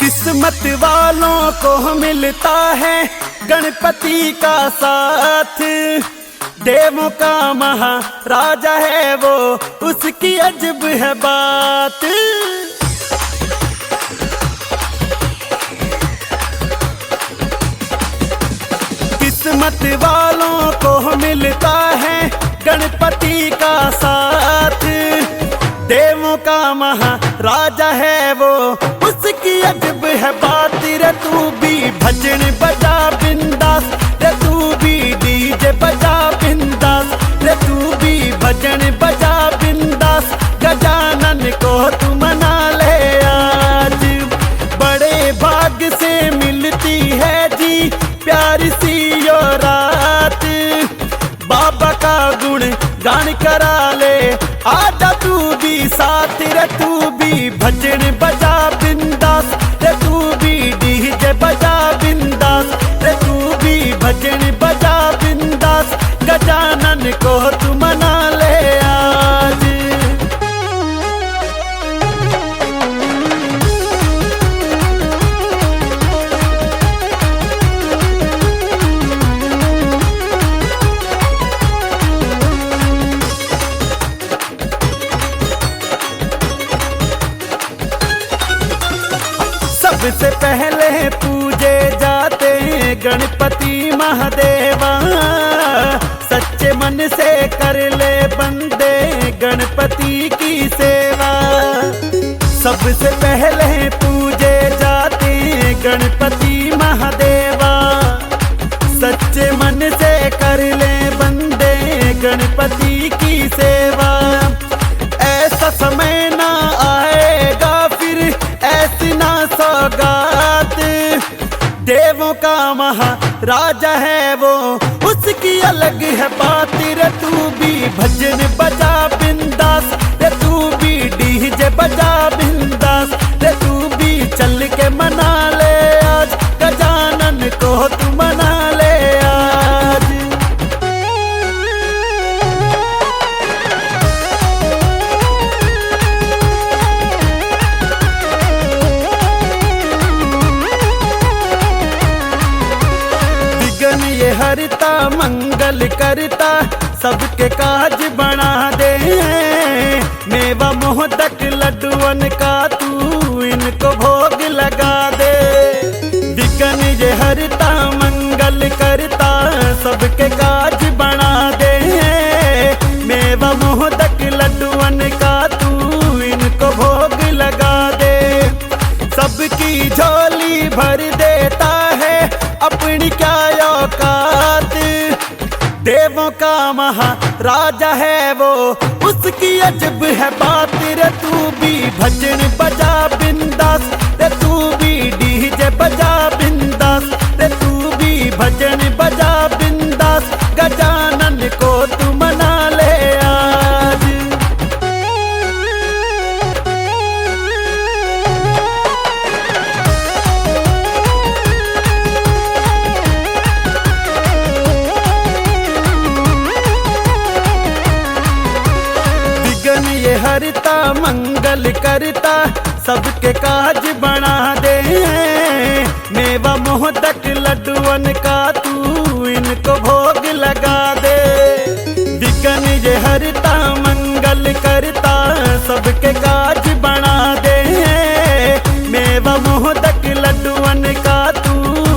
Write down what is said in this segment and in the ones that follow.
किस्मत वालों को मिलता है गणपति का साथ। देवों का महाराजा है वो, उसकी अजब है बात। किस्मत वालों को मिलता है गणपति का साथ। देवों का महाराजा है वो, उसकी अजब है बात। रे तू भी भजन बजा बिंदास, रे तू भी डीजे बजा बिंदास, रे तू भी भजन बजा बिंदास। गजानन को तू मना ले आज, बड़े भाग्य से मिलती है जी प्यारी सी यो रात। बाबा का गुण गान करा ले, आजा तू भी साथ। रे तू भी भजन बजा बिंदास, रे तू भी डीजे बजा बिंदास, रे तू भी भजन बजा बिंदास। गजानन को तू मना ले आज। सबसे पहले पूजे जाते गणपति महादेवा। सच्चे मन से कर ले बंदे गणपति की सेवा। सबसे पहले पूजे जाते गणपति महादेवा। सच्चे मन से कर ले बंदे गणपति की सेवा। ऐसा समय ना आएगा फिर ऐसी ना सौगात। देवों का महाराजा है वो, उसकी अलग है बात। रे तू भी भजन बजा बिंदास, रे तू भी डीजे बजा बिंदास, रे तू भी चल के मना ले आज। गजानन को तू मना ले आज। ये हरता मंगल करता, सबके काज बना दे। मेवा मोहदक लड्डुअन का तू इनको भोग लगा दे। विघ्न ये हरता मंगल करता, सबके काज बना दे। मेवा मोहदक लड्डुअन का तू इनको भोग लगा दे। सबकी झोली भर देता है अपनी क्या औकात। देवों का महाराजा है वो, उसकी अजब है बात। रे तू भी भजन बजा बिंदास, रे तू भी डीजे बजा बिंदास, रे तू भी भजन बजा बिंदास। गजानन को तू मना ले आज। ये हरता मंगल करता, सबके काज बना दे। मेवा मोहदक लड्डुअन का तू इनको भोग लगा दे। विघ्न ये हरता मंगल करता, सबके काज बना दे। मेवा मोहदक लड्डुअन का तू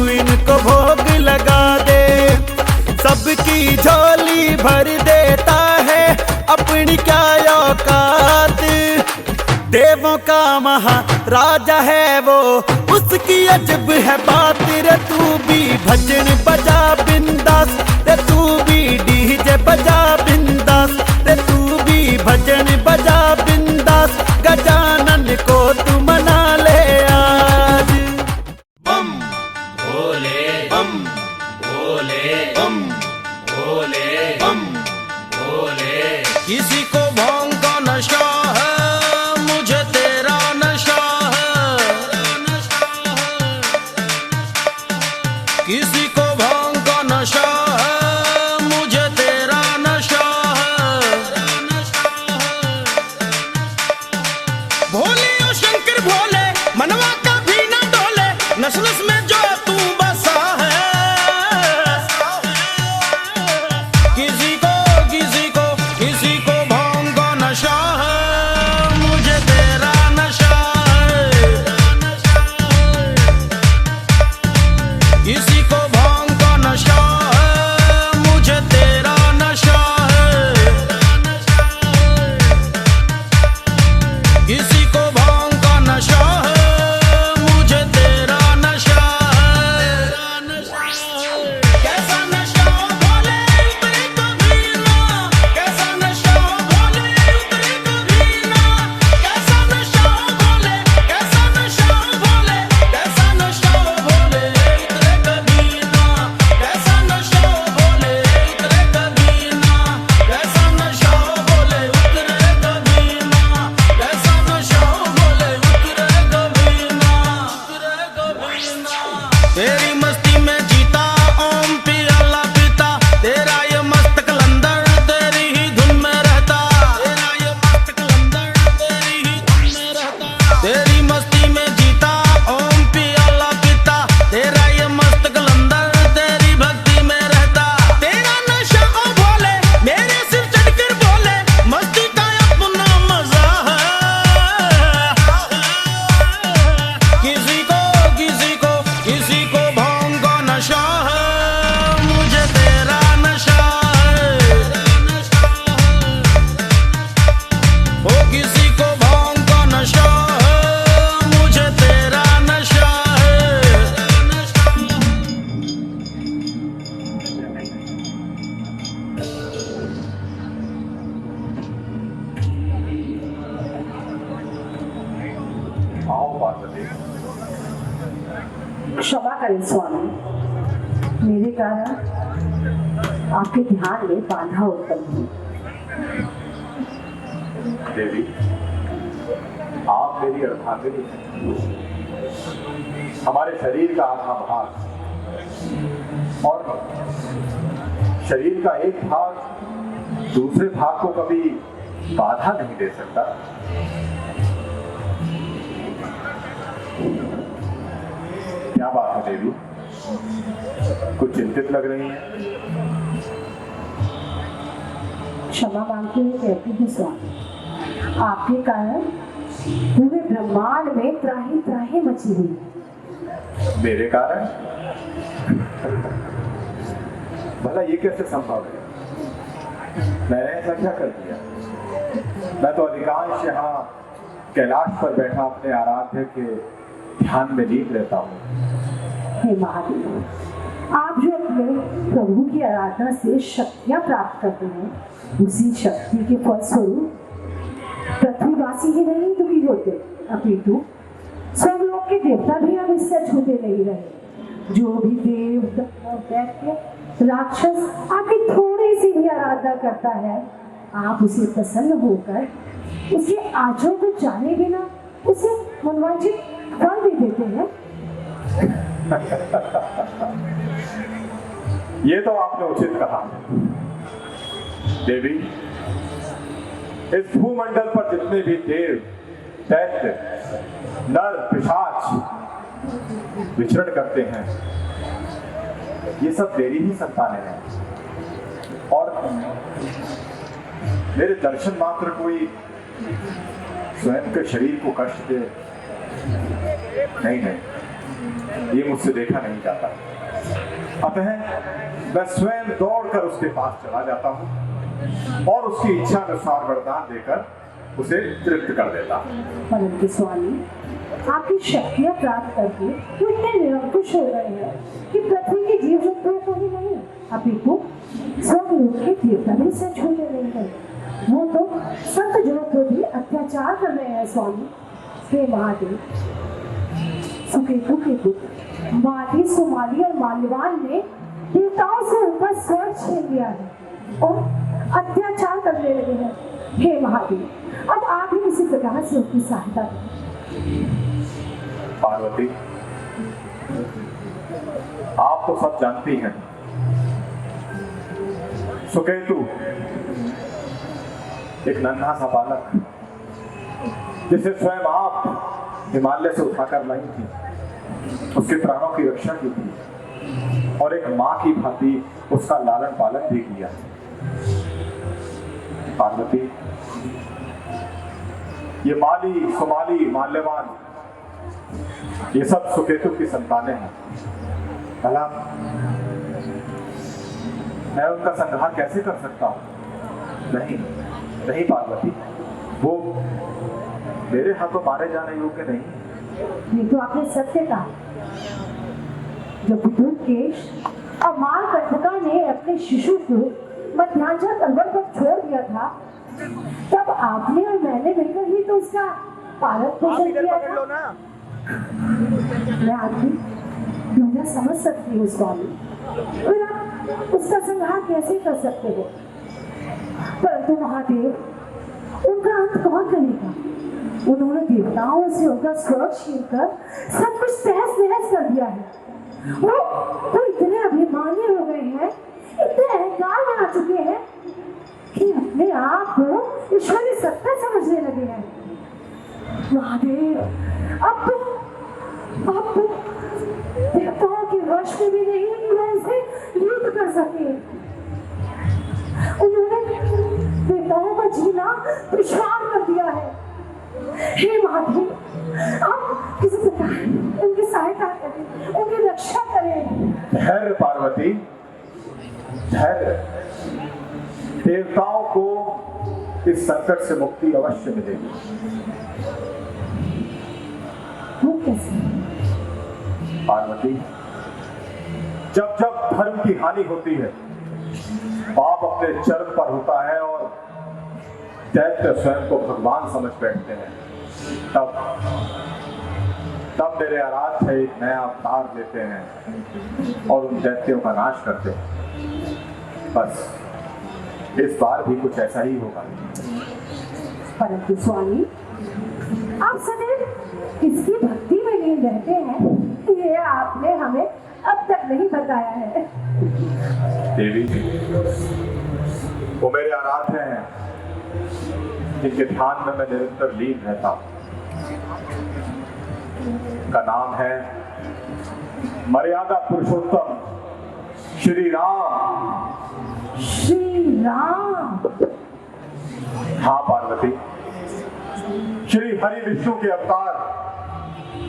इनको भोग लगा दे। सबकी झोली भर देता है अपनी क्या औकात। देवों का महाराजा है वो, उसकी अजब है बात। रे तू भी भजन बजा बिंदास, रे तू भी डीजे बजा बिंदास, रे तू भी भजन बजा बिंदास। गजानन को तू मना ले आज। बम भोले बम भोले बम भोले बम भोले। किसी को भांग का नशा है, मुझे तेरा नशा है। किसी को भांग का नशा है, मुझे तेरा नशा है। भोले ओ शंकर भोले, मनवा का भी ना डोले, नस नस में जो तू बसा है। किसी को किसी को किसी को भांग का नशा है, मुझे तेरा नशा है। किसी को भांग का नशा है, मुझे तेरा नशा है। किसी को भांग का नशा है, मुझे तेरा नशा है। कैसा नशा भोले उतरे कभी ना, कैसा नशा भोले उतरे कभी ना। कैसा नशा भोले, कैसा नशा भोले, कैसा नशा भोले उतरे कभी ना। कैसा नशा भोले उतरे कभी ना। कैसा नशा भोले उतरे कभी ना। कैसा नशा भोले उतरे कभी ना। उतरे कभी ना। तेरी मस्ती में जीता ओम पियाला पीता, तेरा ये मस्त कलंदर तेरी ही धुन में रहता। तेरा ये मस्त कलंदर तेरी ही धुन में रहता। तेरी मस्ती में जीता ओम पियाला पीता, तेरा ये मस्त कलंदर तेरी भक्ति में रहता। तेरा नशा ओ भोले मेरे सिर चढ़कर बोले, मस्ती का अपना मजा है। किसी को किसी को किसी को भांग का नशा है, मुझे तेरा नशा है। ओ किसी को भांग का नशा है, मुझे तेरा नशा है। आओ पार्वती। क्षमा करें स्वामी, मेरे कारण आपके ध्यान में बाधा उत्पन्न हुई। देवी, आप मेरी अर्धांगिनी हैं। हमारे शरीर का आधा भाग और शरीर का एक भाग दूसरे भाग को कभी बाधा नहीं दे सकता। क्या बात है देवी, कुछ चिंतित लग रही हैं। क्षमा मांगते हुए कहती हूँ स्वामी, आपके कारण पूरे ब्रह्मांड में त्राही त्राही मची हुई है। मेरे कारण? भला ये कैसे संभव है? मैंने ऐसा क्या कर दिया? मैं तो अधिकांश यहाँ कैलाश पर बैठा अपने आराध्य के ध्यान में लीन रहता हूँ। हे महादेव, आप जो अपने प्रभु की आराधना से शक्तियाँ प्राप्त करते हैं, उसी शक्ति के फलस्वरूप पृथ्वीवासी ही नहीं दुखी होते, अपितु स्वर्गलोक के देवता भी अब इससे छूटे नहीं रहे। जो भी देव दैत्य राक्षस आपकी थोड़ी सी भी आराधना करता है, आप उसे प्रसन्न होकर उसके आजों को जाने बिना उसे मनवांछित फल भी देते हैं। ये तो आपने उचित कहा देवी। इस भूमंडल पर जितने भी देव दैत्य नर पिशाच विचरण करते हैं, ये सब तेरी ही संतानें हैं। और मेरे दर्शन मात्र कोई स्वयं के शरीर को कष्ट दे, नहीं नहीं, ये मुझसे देखा नहीं जाता। अतः मैं स्वयं दौड़कर उसके पास चला जाता हूँ और उसकी इच्छा अनुसार वरदान देकर उसे तृप्त कर देता हूँ। परंतु स्वामी, आपकी शक्तियाँ प्राप्त करके वो इतने निरंकुश हो रहे हैं कि पृथ्वी के जीव जंतुओं को ही नहीं, अपितु स्वर्गलोक के देवता भी से छूटे नहीं है। वो तो संत जनों पर भी अत्याचार कर रहे हैं स्वामी। हे महादेव, सुकेतु के पुत्र माली, सुमाली और माल्यवान ने देवताओं से ऊपर स्वर्ग छीन लिया है और अत्याचार करने लगे हैं। हे महादेव, अब आप ही इसी प्रकार से उनकी सहायता करें। पार्वती, आप तो सब जानती हैं, सुकेतु एक नन्हा सा बालक जिसे स्वयं आप हिमालय से उठाकर लाई थी, उसके प्राणों की रक्षा की थी और एक माँ की भांति उसका लालन पालन भी किया। पार्वती, ये माली, सुमाली, माल्यवान, ये सब सुकेतु की संतानें हैं। भला मैं उनका संहार कैसे कर सकता हूं? नहीं नहीं पार्वती, वो मेरे हाथों मारे जाने योग्य नहीं। ये तो आपने सत्य कहा। जब विदुरकेश और मारकंटका ने अपने शिशु को मध्यांचल पर्वत पर छोड़ दिया था, तब आपने और मैंने मिलकर ही तो उसका पालन पोषण किया था। मैं आपकी दुनिया समझ सकती हूँ उस बारे में, फिर आप उसका संहार कैसे कर सकते हो? परंतु महादेव, उनका अंत कौन करेगा? उन्होंने देवताओं से उनका स्वर्ग छीन कर सब कुछ तहस नहस कर दिया है। वो इतने अभिमानी हो गए हैं, इतने अहंकार में आ चुके हैं कि अपने आप को ईश्वरी सत्ता समझने लगे हैं। महादेव, अब तो देवताओं के वश में भी नहीं कि वो उसे युद्ध कर सके। उन्होंने देवताओं का जीना दुश्वार कर दिया है। हे महादेव, आप किसी प्रकार उनकी सहायता करें, उनकी रक्षा करें। धैर्य पार्वती, धैर्य। देवताओं को इस संकट से मुक्ति अवश्य मिलेगी। वो कैसे? पार्वती, जब जब धर्म की हानि होती है, पाप अपने चरम पर होता है और दैत्य स्वयं को भगवान समझ बैठते हैं, तब मेरे आराध्य एक नया अवतार लेते हैं और उन दैत्यों का नाश करते हैं। बस इस बार भी कुछ ऐसा ही होगा। परंतु स्वामी, आप सदैव किसकी भक्ति में लीन रहते हैं, ये आपने हमें अब तक नहीं बताया है। देवी, वो मेरे आराध्य हैं जिनके ध्यान में मैं निरंतर लीन रहता हूं। का नाम है मर्यादा पुरुषोत्तम श्री राम। श्री राम? हाँ पार्वती, श्री हरि विष्णु के अवतार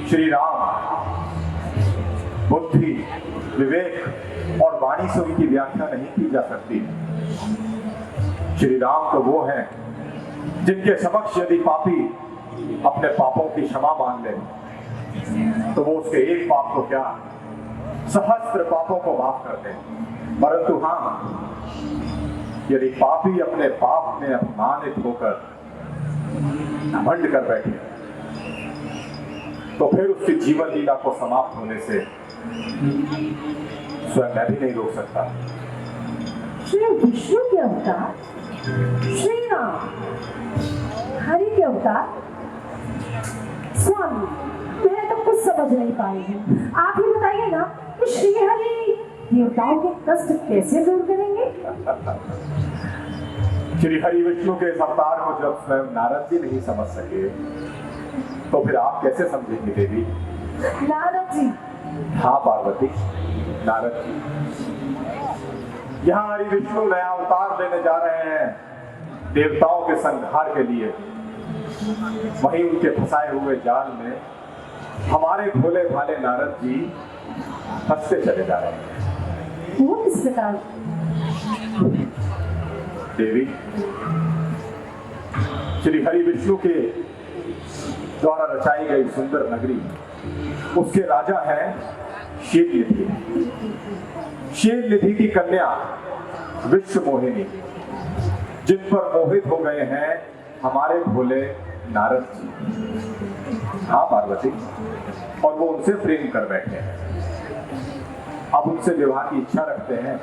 श्री राम। बुद्धि, विवेक और वाणी से उनकी व्याख्या नहीं की जा सकती। श्री राम तो वो हैं जिनके समक्ष यदि पापी अपने पापों की क्षमा मांग ले तो वो उसके एक पाप को क्या, सहस्त्र पापों को माफ कर दे। परंतु हाँ, यदि पापी अपने पाप में अपमानित होकर घमंड कर बैठे तो फिर उसकी जीवन लीला को समाप्त होने से स्वयं मैं भी नहीं रोक सकता। श्री विष्णु के अवतार, श्री राम, हरि के अवतार। स्वामी, मैं तो कुछ समझ नहीं पाई हूँ। आप ही बताइए ना कि श्री हरि देवताओं के कष्ट कैसे दूर करेंगे? श्री हरि विष्णु के इस अवतार को जब स्वयं नारद जी नहीं समझ सके तो फिर आप कैसे समझेंगे देवी? नारद जी? हाँ पार्वती, नारद जी। यहाँ हरि विष्णु नया अवतार लेने जा रहे हैं देवताओं के संहार के लिए। वहीं उनके फंसाए हुए जाल में हमारे भोले भाले नारद जी फंसते चले जा रहे हैं। वो किस प्रकार? देवी, श्री हरि विष्णु के द्वारा रचाई गई सुंदर नगरी, उसके राजा हैं शीलनिधि। शीलनिधि की कन्या विश्व मोहिनी, जिन पर मोहित हो गए हैं हमारे भोले नारद जी। हाँ पार्वती, और वो उनसे प्रेम कर बैठे हैं। अब उनसे विवाह की इच्छा रखते हैं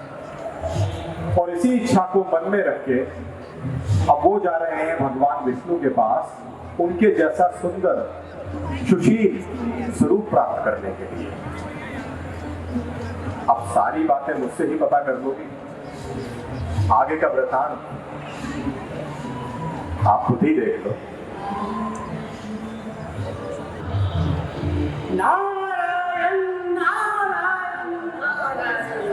और इसी इच्छा को मन में रख के अब वो जा रहे हैं भगवान विष्णु के पास उनके जैसा सुंदर सुशील स्वरूप प्राप्त करने के लिए। अब सारी बातें मुझसे ही पता कर लोगी। आगे का वृतांत आप खुद ही देख लो। नारायण नारायण नारायण।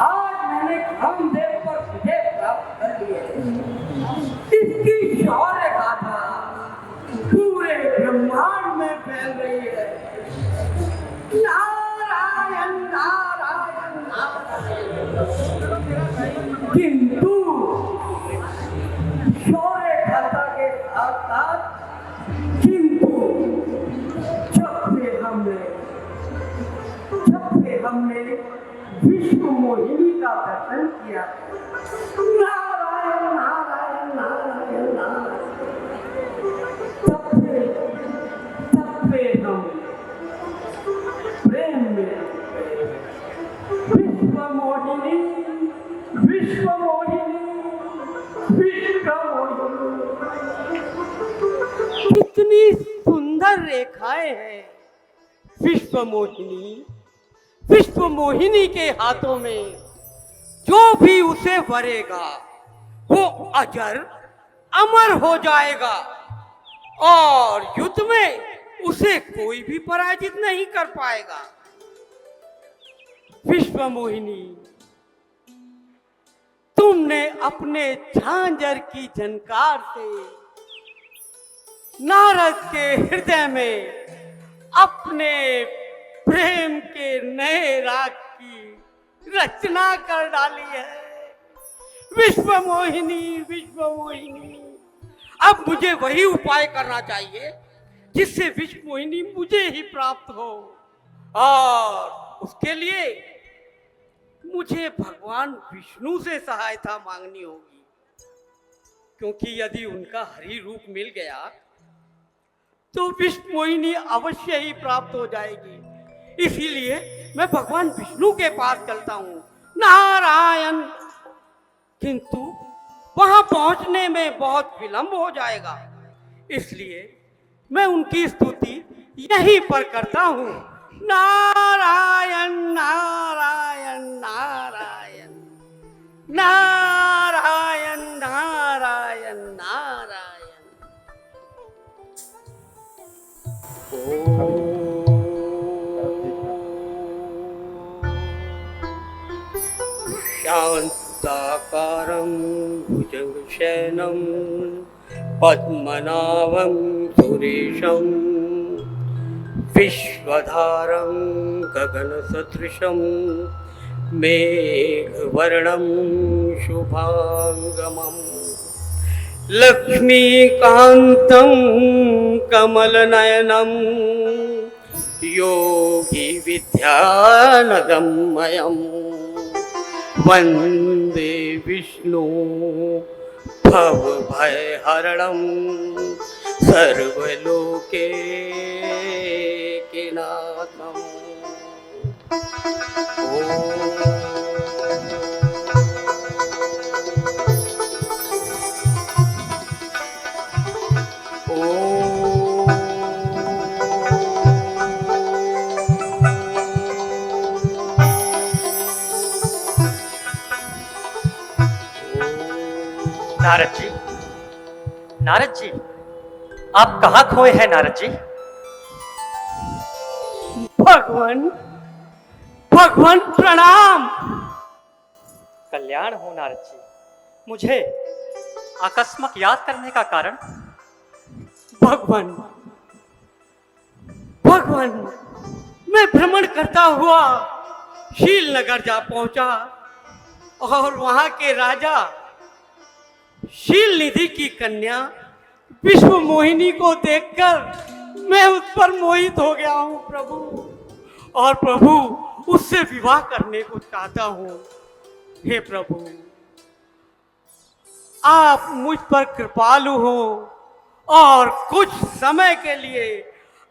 आज मैंने कामदेव पर विजय प्राप्त कर ली है। इसकी शौर्य गाथा पूरे ब्रह्मांड में फैल रही है। नारायण नारायण नारायण। किंतु शौर्य गाथा के साथ साथ जब से हमने विश्व मोहिनी का दर्शन किया, नारायण नारायण नारायण नारायण, तब से हम प्रेम में विश्व मोहिनी विश्व मोहिनी विश्व मोहिनी। कितनी सुंदर रेखाएं हैं विश्व मोहिनी। विश्व मोहिनी के हाथों में जो भी उसे वरेगा वो अजर अमर हो जाएगा और युद्ध में उसे कोई भी पराजित नहीं कर पाएगा। विश्व मोहिनी, तुमने अपने झांझर की झनकार से नारद के हृदय में अपने प्रेम के नए राग की रचना कर डाली है। विश्व मोहिनी विश्व मोहिनी, अब मुझे वही उपाय करना चाहिए जिससे विश्व मोहिनी मुझे ही प्राप्त हो, और उसके लिए मुझे भगवान विष्णु से सहायता मांगनी होगी, क्योंकि यदि उनका हरि रूप मिल गया तो विश्व मोहिनी अवश्य ही प्राप्त हो जाएगी। इसीलिए मैं भगवान विष्णु के पास चलता हूँ, नारायण। किंतु वहां पहुंचने में बहुत विलंब हो जाएगा, इसलिए मैं उनकी स्तुति यहीं पर करता हूँ, नारायण नारायण नारायण नारायण नारायण नारायण। शान्ताकारं भुजगशयनं पद्मनाभं सुरेशं विश्वधारं गगनसदृशं मेघवर्णं शुभांगमम् लक्ष्मीकान्तं कमलनयनं योगी विद्यानगम्यं वन्दे विष्णु भवभयहरणं सर्वलोकैकनाथम्। नारद जी, नारद जी, आप कहाँ खोए हैं नारद जी? भगवान भगवान प्रणाम। कल्याण हो नारद जी। मुझे आकस्मिक याद करने का कारण? भगवान भगवान, मैं भ्रमण करता हुआ शील नगर जा पहुंचा और वहां के राजा शील निधि की कन्या विश्व मोहिनी को देखकर मैं उस पर मोहित हो गया हूं प्रभु, और प्रभु उससे विवाह करने को चाहता हूं। हे प्रभु, आप मुझ पर कृपालु हो और कुछ समय के लिए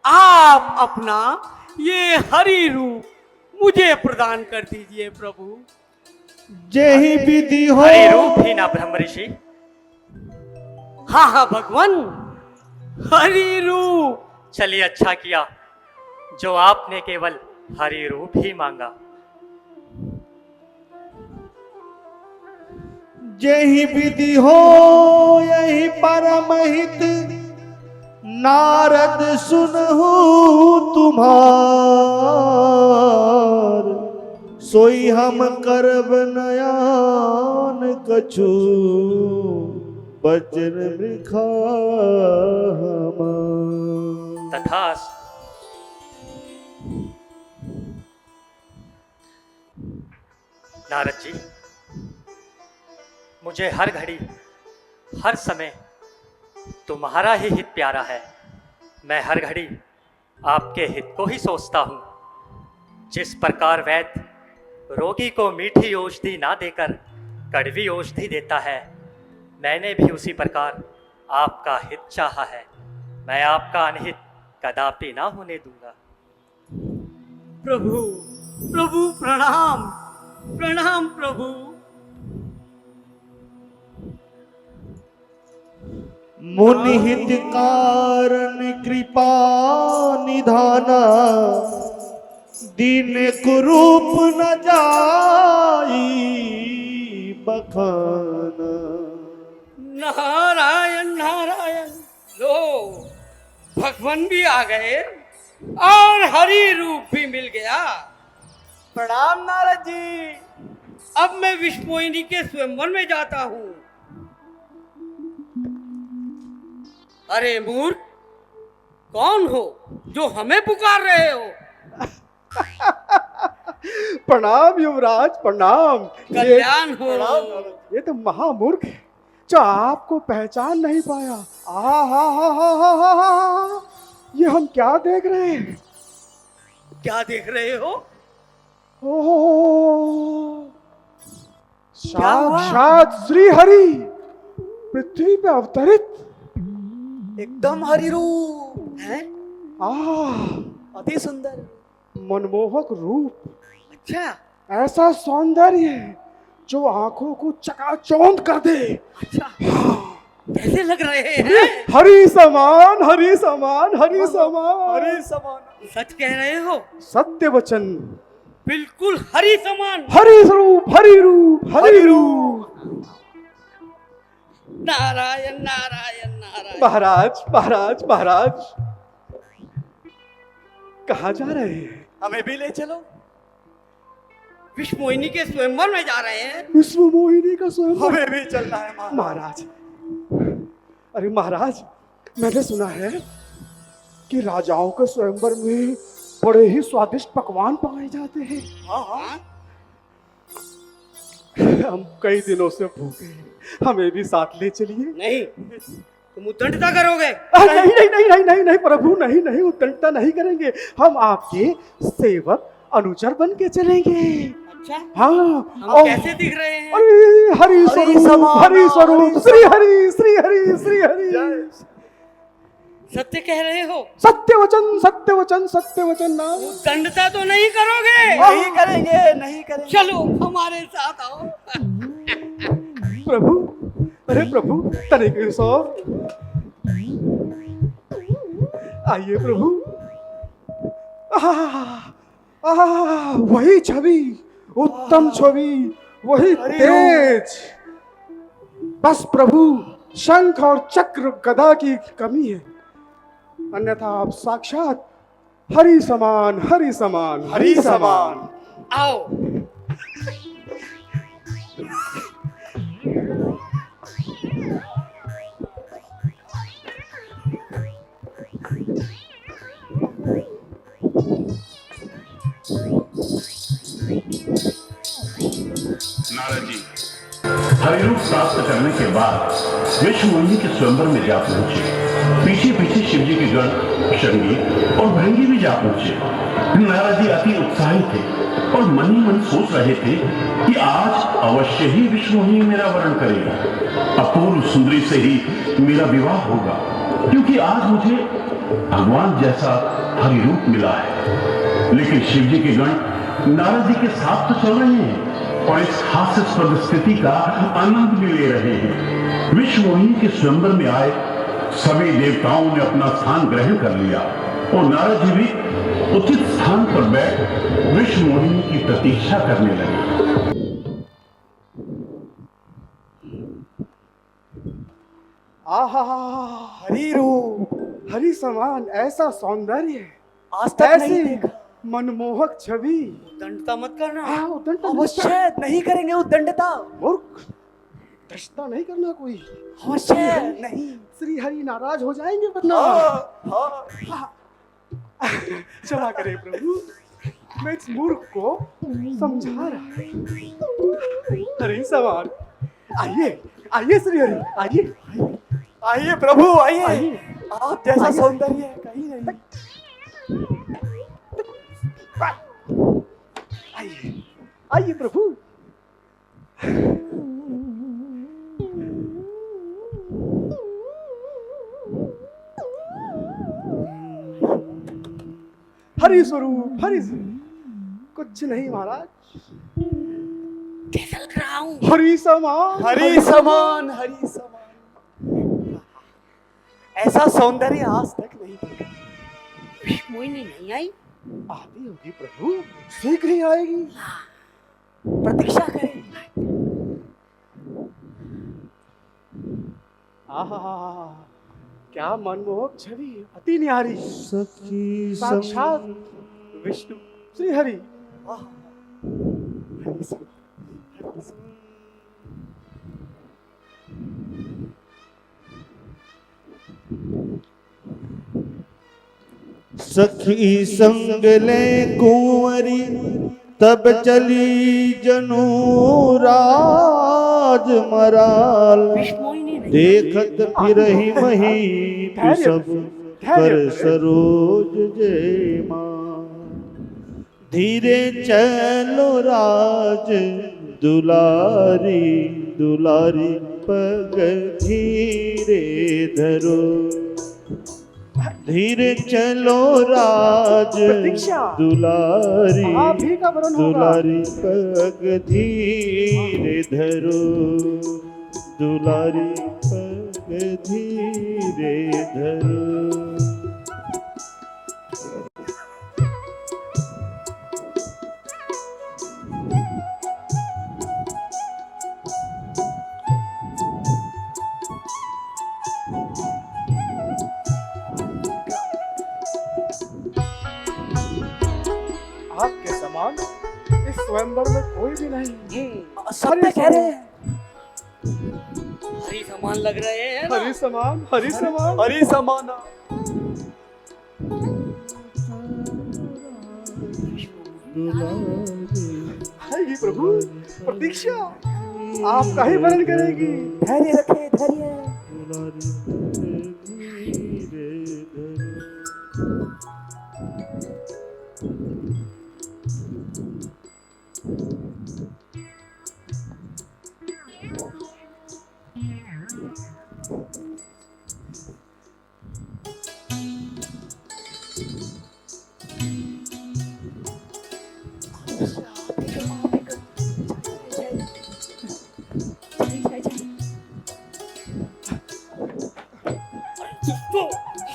आप अपना ये हरि रूप मुझे प्रदान कर दीजिए प्रभु। जय ही विधि हो। हरि रूप ही ना ब्रह्म ऋषि। हाँ हाँ भगवान, हरि रूप। चलिए, अच्छा किया जो आपने केवल हरि रूप ही मांगा। यही विधि हो यही परम हित, नारद सुनहु तुम्हार, सोई हम करब नयान कछु, बचन मृखा हमार। तथास्तु। नारद जी, मुझे हर घड़ी हर समय तुम्हारा ही हित प्यारा है। मैं हर घड़ी आपके हित को ही सोचता हूँ। जिस प्रकार वैद्य रोगी को मीठी औषधि ना देकर कड़वी औषधि देता है, मैंने भी उसी प्रकार आपका हित चाहा है। मैं आपका अनहित कदापि ना होने दूंगा। प्रभु प्रभु प्रणाम प्रणाम प्रभु। मुनि हित कारण कृपा निधाना, दीन कुरूप न जाई बखाना। नारायण नारायण। लो, भगवान भी आ गए और हरि रूप भी मिल गया। प्रणाम नारद जी। अब मैं विश्वमोहिनी के स्वयंवर में जाता हूँ। अरे मूर्ख, कौन हो जो हमें पुकार रहे हो? प्रणाम युवराज, प्रणाम। कल्याण हो। ये तो महामूर्ख है जो आपको पहचान नहीं पाया। आ ये हम क्या देख रहे हैं? क्या देख रहे हो? ओह, साक्षात श्री हरि पृथ्वी पे अवतरित। एकदम हरि रूप है। अति सुंदर मनमोहक रूप। अच्छा ऐसा सौंदर्य जो आंखों को चकाचौंध कर दे। अच्छा, कैसे लग रहे हैं? हरि समान, हरि समान, हरि समान, हरि समान। सच कह रहे हो? सत्य वचन। बिल्कुल हरि समान। हरि रूप, हरि रूप, हरि रूप। नारायण नारायण नारायण। महाराज, महाराज, महाराज, कहाँ जा रहे हैं? हमें भी ले चलो। विश्वमोहिनी के स्वयंवर में जा रहे हैं। विश्व मोहिनी का स्वयंवर? हमें भी चलना है महाराज। अरे महाराज, मैंने सुना है कि राजाओं के स्वयंवर में बड़े ही स्वादिष्ट पकवान पकाए जाते हैं। हाँ। हम कई दिनों से भूखे हैं, हमें भी साथ ले चलिए। नहीं, तुम उद्दंडता करोगे। नहीं नहीं नहीं नहीं नहीं नहीं प्रभु, नहीं नहीं, उद्दंडता नहीं करेंगे। हम आपके सेवक अनुचर बन के चलेंगे। अच्छा, हाँ। हम कैसे दिख रहे हैं? अरे हरि स्वरूप, हरि स्वरूप, श्री हरि, श्री हरि, श्री हरि। सत्य कह रहे हो? सत्य वचन, सत्य वचन, सत्य वचन। ना उद्दंडता तो नहीं करोगे? नहीं करेंगे, नहीं करेंगे। चलो हमारे साथ आओ। प्रभु, अरे प्रभु, तनिक सो आइए प्रभु। वही छवि, उत्तम छवि, वही तेज। बस प्रभु, शंख और चक्र गदा की कमी है, अन्यथा आप साक्षात हरि समान, हरि समान, हरि समान। आओ। नारद जी हरिरूप प्राप्त करने के बाद विश्वमोहिनी के स्वयंवर में जा पहुंचे। पीछे पीछे शिव जी के गण, शंगी और भृंगी भी जा पहुंचे। नारद जी अति उत्साहित थे और मन ही मन सोच रहे थे कि आज अवश्य ही विश्वमोहिनी मेरा वरण करेगा। अपूर्व सुंदरी से ही मेरा विवाह होगा, क्योंकि आज मुझे भगवान जैसा हरिरूप मिला है। लेकिन शिव जी के गण नारद जी के साथ तो चल रहे हैं और इस हास्यास्पद स्थिति का आनंद भी ले रहे हैं। विश्वमोहिनी के स्वयंवर में आए सभी देवताओं ने अपना स्थान ग्रहण कर लिया और नारद जी भी उचित स्थान पर बैठ विश्व मोहिनी की प्रतीक्षा करने लगे। आहा, हरि रूप, हरि समान ऐसा सौंदर्य, आज तक नहीं ऐसी देखा। मनमोहक छवि। दंडता मत करना। हाँ, उद्दंडता अवश्य नहीं करेंगे उद्दंडता। मूर्ख, दृष्टा नहीं करना कोई। अवश्य नहीं। श्री हरि नाराज हो जाएंगे वरना। हाँ। क्षमा करें प्रभु, मैं इस मूर्ख को समझा रहा। हरि सवार, आइए आइए श्री हरि, आइए आइए प्रभु आइए। आइए। आप जैसा आइए। सौंदर्य है कहीं नहीं। आइए आइए प्रभु। हरि स्वरूप, हरि स्वरूप। कुछ नहीं महाराज, कैसा लग रहा हूँ? हरि समान, हरि समान, हरि समान। ऐसा सौंदर्य आज तक नहीं देखा। विश्व मोहिनी नहीं आई? आती होगी प्रभु, शीघ्र ही आएगी। प्रतीक्षा करें। आहा, क्या मनमोहक छवि, अति न्यारी, साक्षात विष्णु श्री हरि। हरि समान, हरि समान। सखी संग ले कुंवरी तब चली जनु राज मराल। विश्व मोहिनी नहीं। देखत फिरहि मही सब कर सरोज जय मां। धीरे चलो राज दुलारी, दुलारी पग धीरे धरो। धीरे चलो राज प्रतीक्षा। दुलारी, आप ही का वरण होगा। दुलारी पग धीरे धरो। दुलारी पग धीरे धरो। आपके समान इस स्वयंवर में कोई भी नहीं। सब कह रहे हैं हरि समान लग रहे हैं ना? हरि समान, हरि समान। हरि समान। आएगी प्रभु, प्रतीक्षा आपका ही वरण करेगी। धैर्य रखे, धैर्य।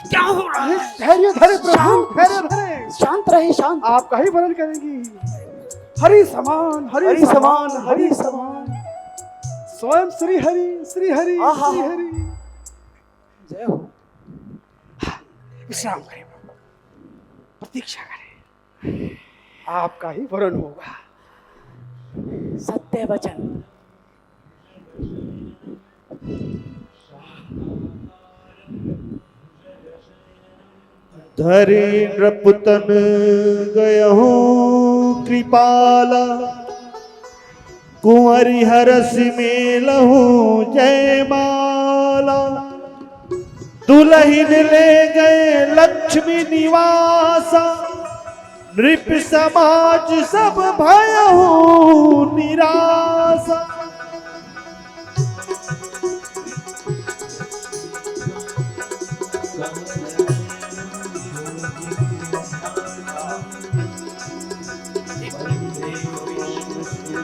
क्या हो रहा है? धैर्य धरे प्रभु, धैर्य धरे। शांत रहे, शांत। आपका ही वरण करेंगी। हरि समान, हरि समान, हरि समान। स्वयं श्री हरि, श्री हरि, आहा। श्री हरि। जय हो। विश्राम करें प्रभु, प्रतीक्षा करें। आपका ही वरण होगा। सत्य वचन। धरे नृपतन गयहूँ कृपाला। कुंवरी हरस में लहू जयमाला। दुल्हन ले गए लक्ष्मी निवासा। नृप समाज सब भयहू निराशा।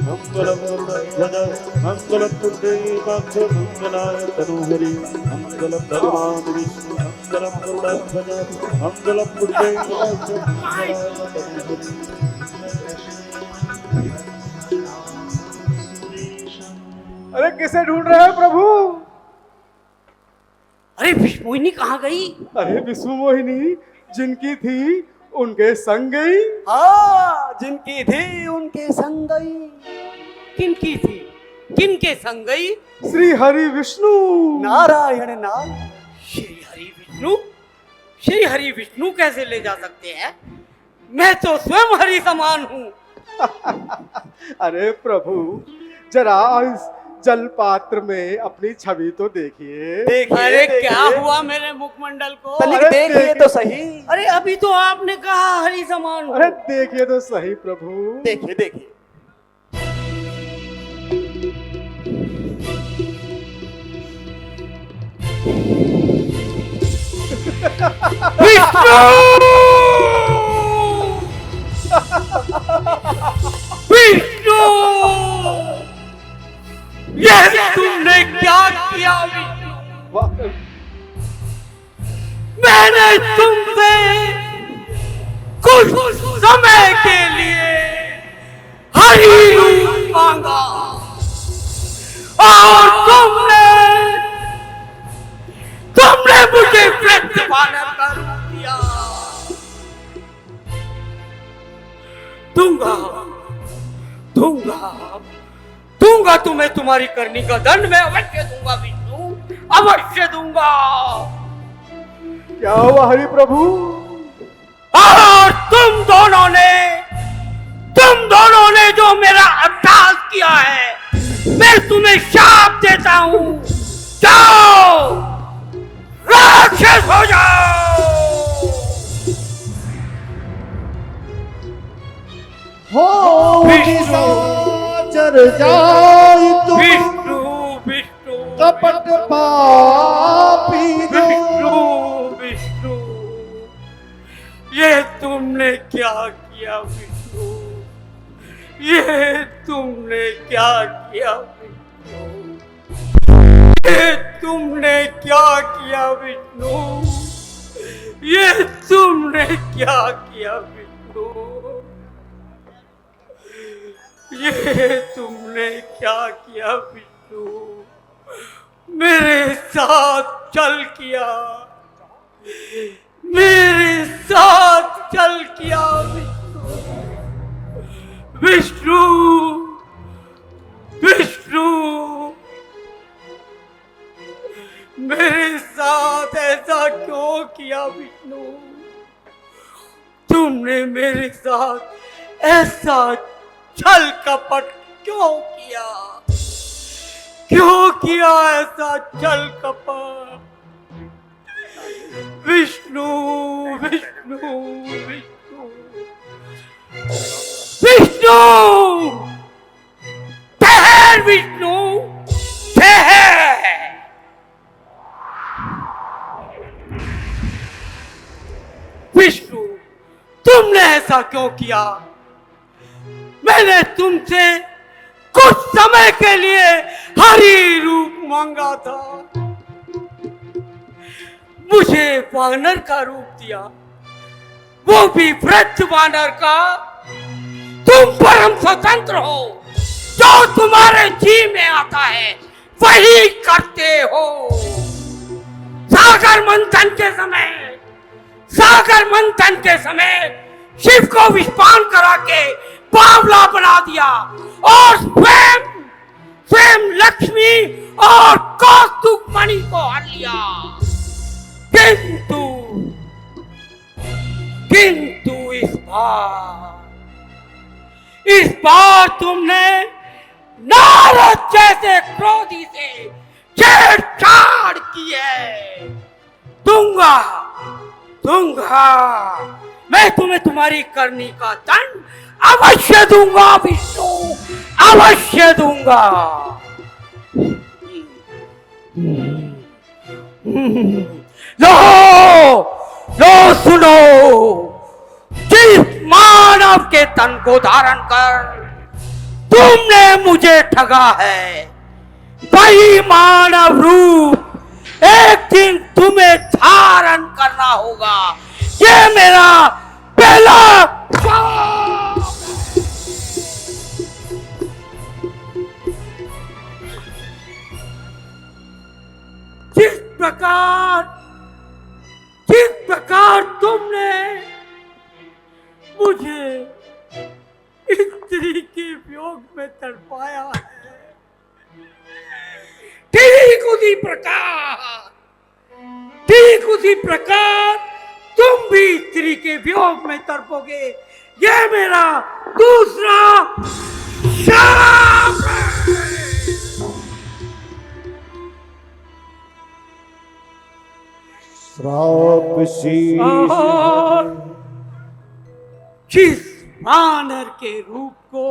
मंगलम ध्वज मंगलम पुण्डरीकाक्ष मंगलाय तनोहरि मंगलम भगवान विष्णु मंगलम गरुड़ध्वज मंगलम पुण्डे अरे किसे ढूंढ रहे हैं प्रभु? अरे विष्णुमोहिनी कहाँ गई? अरे विश्व मोहिनी जिनकी थी उनके संग गई। हाँ, जिनकी थी उनके संग गई। किनकी थी? किनके संग गई? श्री हरि विष्णु। नारायण नाम। श्री हरि विष्णु? श्री हरि विष्णु कैसे ले जा सकते हैं? मैं तो स्वयं हरि समान हूँ। अरे प्रभु जरा इस जल पात्र में अपनी छवि तो देखिए। अरे क्या हुआ मेरे मुखमंडल को? अरे देखिए तो सही। अरे अभी तो आपने कहा हरि समान हूँ। अरे देखिए तो सही प्रभु। देखिए देखिए। विष्णु! विष्णु! ये तुमने क्या किया विष्णु? मैंने तुमसे कुछ समय के लिए हरि रूप मांगा और तुमने मुझे प्रतिपालन कर दिया। दूंगा तुम्हें तुम्हारी करनी का दंड मैं अवश्य दूंगा विष्णु, अवश्य दूंगा। क्या हुआ हरि प्रभु? और तुम दोनों ने जो मेरा अपराध किया है, मैं तुम्हें शाप देता हूं। जाओ, राक्षस हो जाओ। हो विष्णु चर जाय तुम विष्णु कपट पापी विष्णु, ये तुमने क्या किया विष्णु? ये तुमने क्या किया विष्णु? ये तुमने क्या किया विष्णु? ये तुमने क्या किया विष्णु? ये तुमने क्या किया विष्णु? मेरे साथ चल किया, मेरे साथ चल किया विष्णु, विष्णु, मेरे साथ ऐसा क्यों किया विष्णु? तुमने मेरे साथ ऐसा छल कपट क्यों किया? क्यों किया ऐसा छल कपट? विष्णु, विष्णु, विष्णु, विष्णु, ठहर विष्णु, ठहर। विष्णु, तुमने ऐसा क्यों किया? मैंने तुमसे कुछ समय के लिए हरि रूप मांगा था, मुझे वानर का रूप दिया, वो भी वृद्ध वानर का। तुम परम स्वतंत्र हो, जो तुम्हारे जी में आता है वही करते हो। सागर मंथन के समय शिव को विषपान करा के बावला बना दिया और स्वयं लक्ष्मी और कौस्तुभ मणि को हर लिया। किंतु इस बार तुमने नारद जैसे क्रोधी से छेड़छाड़ की है। दूंगा मैं तुम्हें तुम्हारी करनी का दंड अवश्य दूंगा विष्णु, अवश्य दूंगा। लो सुनो, जिस मानव के तन को धारण कर तुमने मुझे ठगा है, वही मानव रूप एक दिन तुम्हें धारण करना होगा। ये मेरा पहला शाप। जिस प्रकार तुमने मुझे स्त्री के वियोग में तड़पाया है, ठीक उसी प्रकार तुम भी स्त्री के वियोग में तड़पोगे। ये मेरा दूसरा शाप है। श्राप शीश और जिस वानर के रूप को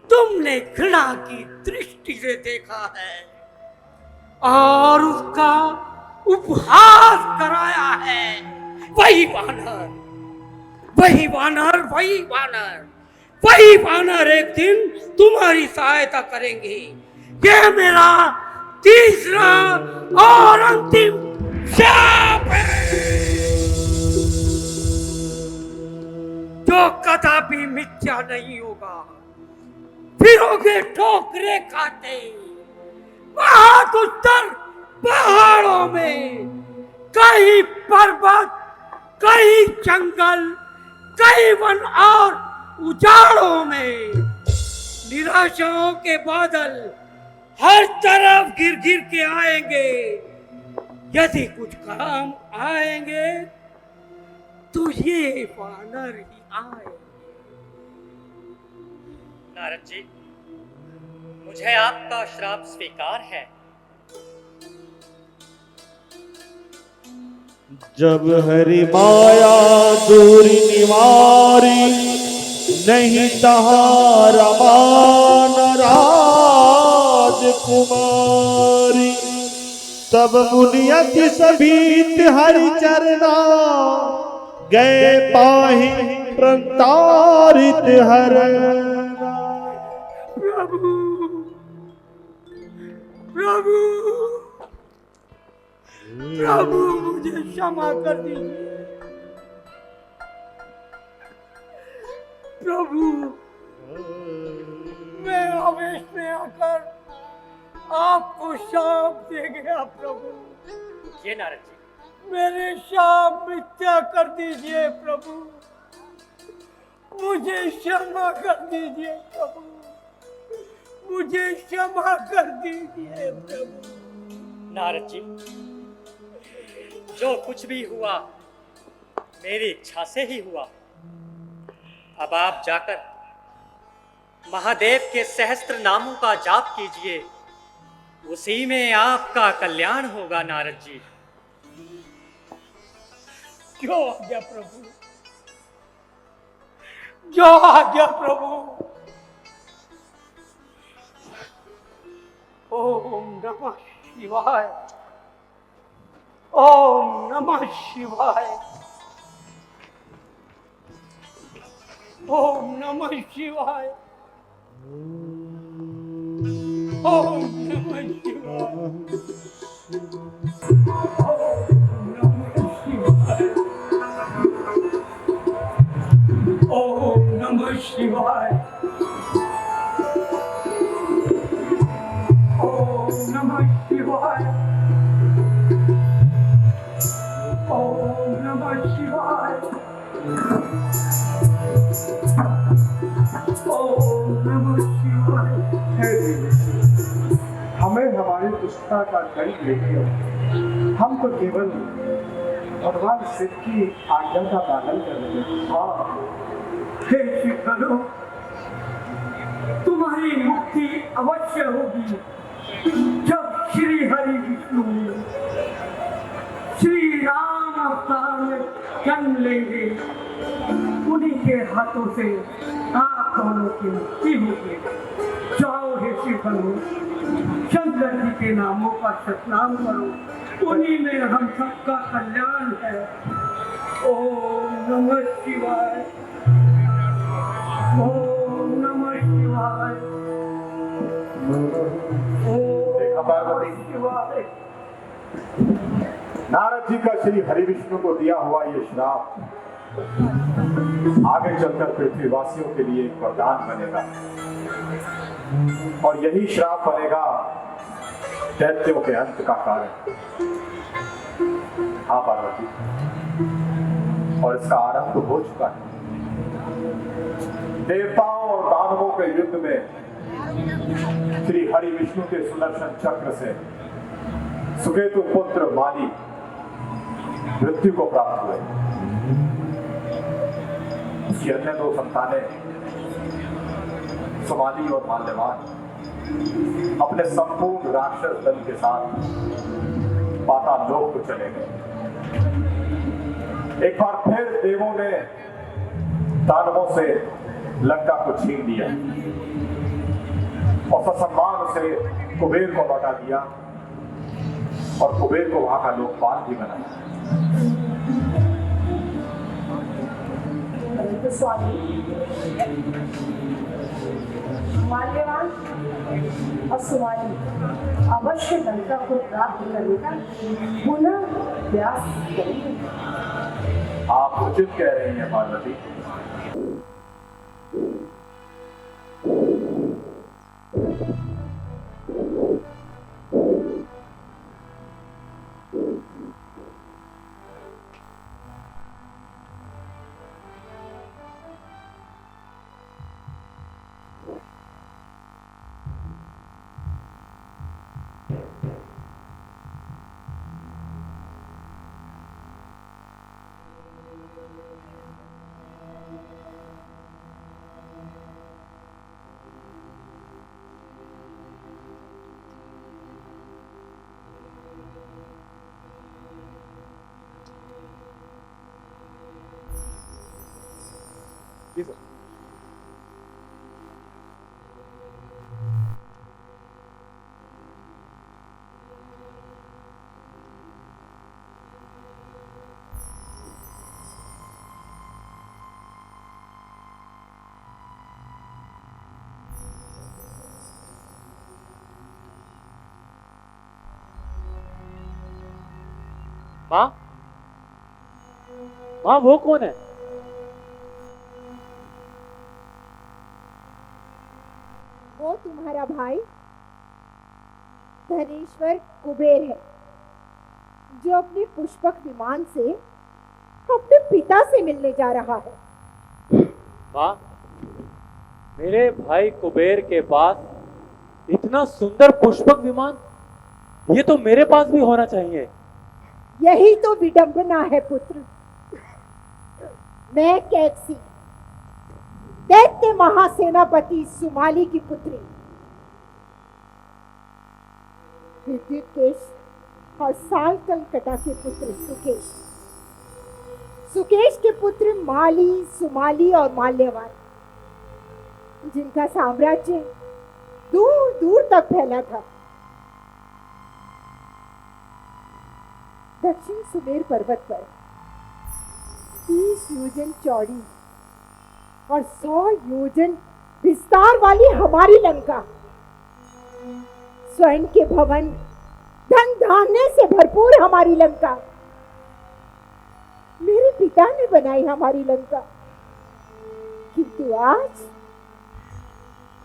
तुमने घृणा की दृष्टि से देखा है और उसका उपहास कराया है, वही वानर एक दिन तुम्हारी सहायता करेंगे। ये मेरा तीसरा और अंतिम शाप है, जो कदापि मिथ्या नहीं होगा। फिरोगे ठोकरे खाते बहुत उत्तर पहाड़ों में, कहीं पर्वत, कहीं जंगल, कहीं वन और उजाड़ों में निराशाओं के बादल हर तरफ गिर गिर के आएंगे। यदि कुछ काम आएंगे तो ये वानर ही आएंगे। नारद जी, मुझे आपका श्राप स्वीकार है। जब हरि माया दूरी निवारी, नहीं तहारा मान राजकुमारी। तब मुनियति सभी हरि चरना, गए पाहि प्रतारित हरना। प्रभु मुझे क्षमा कर दीजिए। प्रभु, मैं आवेश में आकर आपको शाप दे गया। प्रभु, ये नारद जी, मेरे शाप मिथ्या कर दीजिए। प्रभु, मुझे क्षमा कर दीजिए। प्रभु, मुझे क्षमा कर दीजिए। प्रभु, नारद जी, जो कुछ भी हुआ मेरी इच्छा से ही हुआ। अब आप जाकर महादेव के सहस्त्र नामों ka जाप कीजिए, उसी में आपका कल्याण होगा। नारद जी, जो आज्ञा प्रभु, जो आज्ञा प्रभु। ओम नमः शिवाय, ओम नमः शिवाय, ओम नमः शिवाय, ओम नमः शिवाय, ओम नमः शिवाय, ओम नमः शिवाय, ओम नमः शिवाय, ओम नमः शिवाय। हे देवी, हमें हमारी दुष्टता का दंड लेके हम तो केवल भगवान शिव की आज्ञा का पालन कर रहे हैं। हाँ, हे शिव, तुम्हारी मुक्ति अवश्य होगी जब श्री हरि विष्णु श्री राम अवतार में जन्म लेंगे। उन्हीं के हाथों से आप दोनों की मुक्ति होगी। जाओ हे शिव, शंकर जी के नामों का सतनाम करो, उन्हीं में हम सबका कल्याण है। ओम नमः शिवाय, ओम नमः शिवाय, ओम नमः शिवाय, नारद जी का श्री हरि विष्णु को दिया हुआ ये श्राप आगे चलकर पृथ्वीवासियों के लिए एक वरदान बनेगा और यही श्राप बनेगा दैत्यों के अंत का कारण। हाँ पार्वती, और इसका आरंभ तो हो चुका है। देवताओं और दानवों के युद्ध में श्री हरि विष्णु के सुदर्शन चक्र से सुकेतु पुत्र माली मृत्यु को प्राप्त हुए। उसकी अन्य दो संतानें सुमाली और माल्यवान अपने संपूर्ण राक्षस दल के साथ पाताल लोक को चले गए। एक बार फिर देवों ने दानवों से लंका को छीन लिया और ससम्मान उसे कुबेर को लौटा दिया और कुबेर को वहां का लोकपाल भी बनाया। तो स्वामी, माल्यवान और सुमाली अवश्य लंका को प्राप्त करने का पुनः प्रयास करेंगे। आप उचित कह रही हैं पार्वती। जी सर। माँ, माँ वो कौन है? वो तुम्हारा भाई धनेश्वर कुबेर है, जो अपने पुष्पक विमान से अपने पिता से मिलने जा रहा है। माँ, मेरे भाई कुबेर के पास इतना सुंदर पुष्पक विमान, ये तो मेरे पास भी होना चाहिए। यही तो विडंबना है पुत्र। मैं कैकसी, दैत्य महासेनापति सुमाली की पुत्री, विद्युतकेश और सालकलकटा के पुत्र सुकेश, सुकेश के पुत्र माली, सुमाली और माल्यवान, जिनका साम्राज्य दूर दूर तक फैला था। दक्षिण सुमेर पर्वत पर 30 योजन चौड़ी और 100 योजन विस्तार वाली हमारी लंका, स्वर्ण के भवन, धन धान्य से भरपूर हमारी लंका, मेरे पिता ने बनाई हमारी लंका। किंतु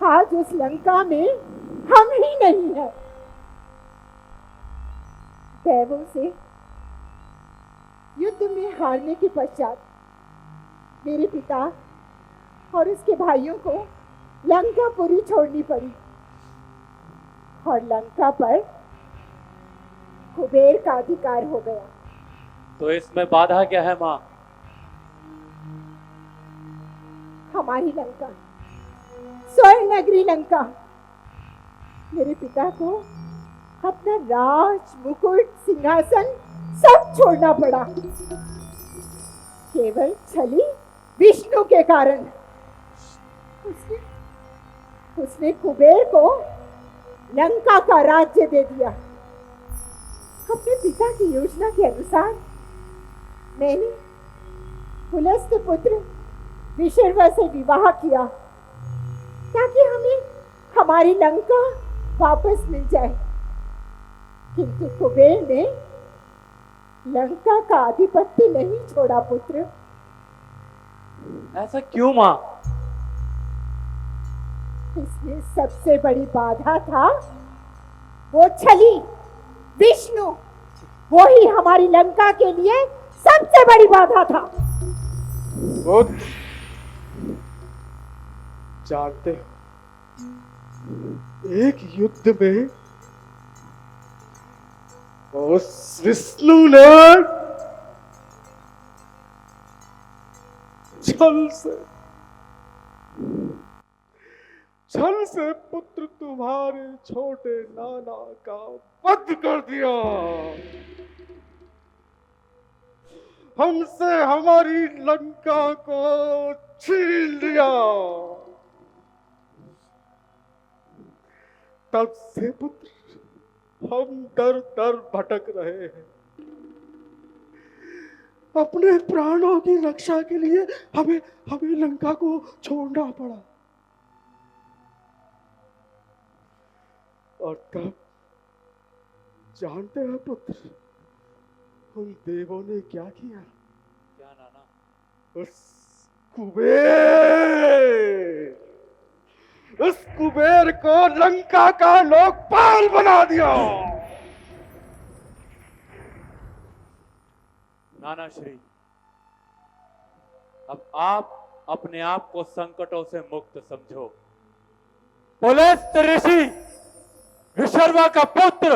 आज उस लंका में हम ही नहीं है। दैवों से युद्ध में हारने के पश्चात मेरे पिता और उसके भाइयों को लंकापुरी छोड़नी पड़ी और लंका पर कुबेर का अधिकार हो गया। तो इसमें बाधा क्या है माँ? हमारी लंका, स्वर्ण नगरी लंका, मेरे पिता को अपना राज मुकुट सिंहासन सब छोड़ना पड़ा, केवल छली विष्णु के कारण। उसने कुबेर को लंका का राज्य दे दिया। अपने पिता की योजना के अनुसार मैंने पुलस्त पुत्र विशर्वा से विवाह किया, ताकि हमें हमारी लंका वापस मिल जाए। किंतु कुबेर ने लंका का आधिपत्य नहीं छोड़ा पुत्र। ऐसा क्यों माँ? इसमें सबसे बड़ी बाधा था वो छली विष्णु। वो ही हमारी लंका के लिए सबसे बड़ी बाधा था। पुत्र, जानते हो, एक युद्ध में उस विष्णु ने छल से पुत्र तुम्हारे छोटे नाना का वध कर दिया। हमसे हमारी लंका को छीन लिया। तब से पुत्र हम दर दर भटक रहे हैं। अपने प्राणों की रक्षा के लिए हमें हमें लंका को छोड़ना पड़ा। और तब जानते हैं पुत्र, उन देवों ने क्या किया? क्या नाना? उस कुबेर को लंका का लोकपाल बना दिया। नाना श्री, अब आप अपने आप को संकटों से मुक्त समझो। पुलस्त ऋषि विशर्वा का पुत्र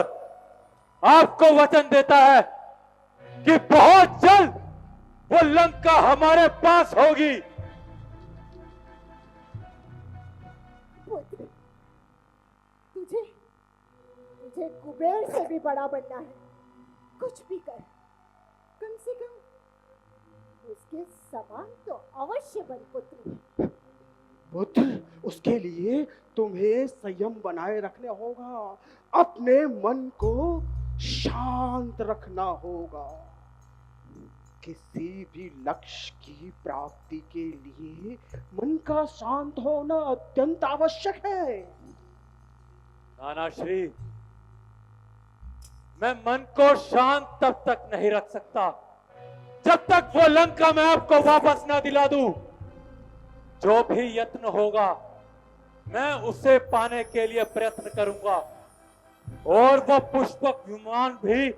आपको वचन देता है कि बहुत जल्द वो लंका हमारे पास होगी। पुत्र, तुझे तुझे कुबेर से भी बड़ा बनना है। कुछ भी कर, कम से कम उसके समान तो अवश्य बन पुत्र। पुत्र, उसके लिए तुम्हें संयम बनाए रखना होगा। अपने मन को शांत रखना होगा। किसी भी लक्ष्य की प्राप्ति के लिए मन का शांत होना अत्यंत आवश्यक है। नाना श्री, मैं मन को शांत तब तक नहीं रख सकता जब तक वो लंका मैं आपको वापस ना दिला दूं। जो भी यत्न होगा मैं उसे पाने के लिए प्रयत्न करूंगा, और वो पुष्पक विमान भी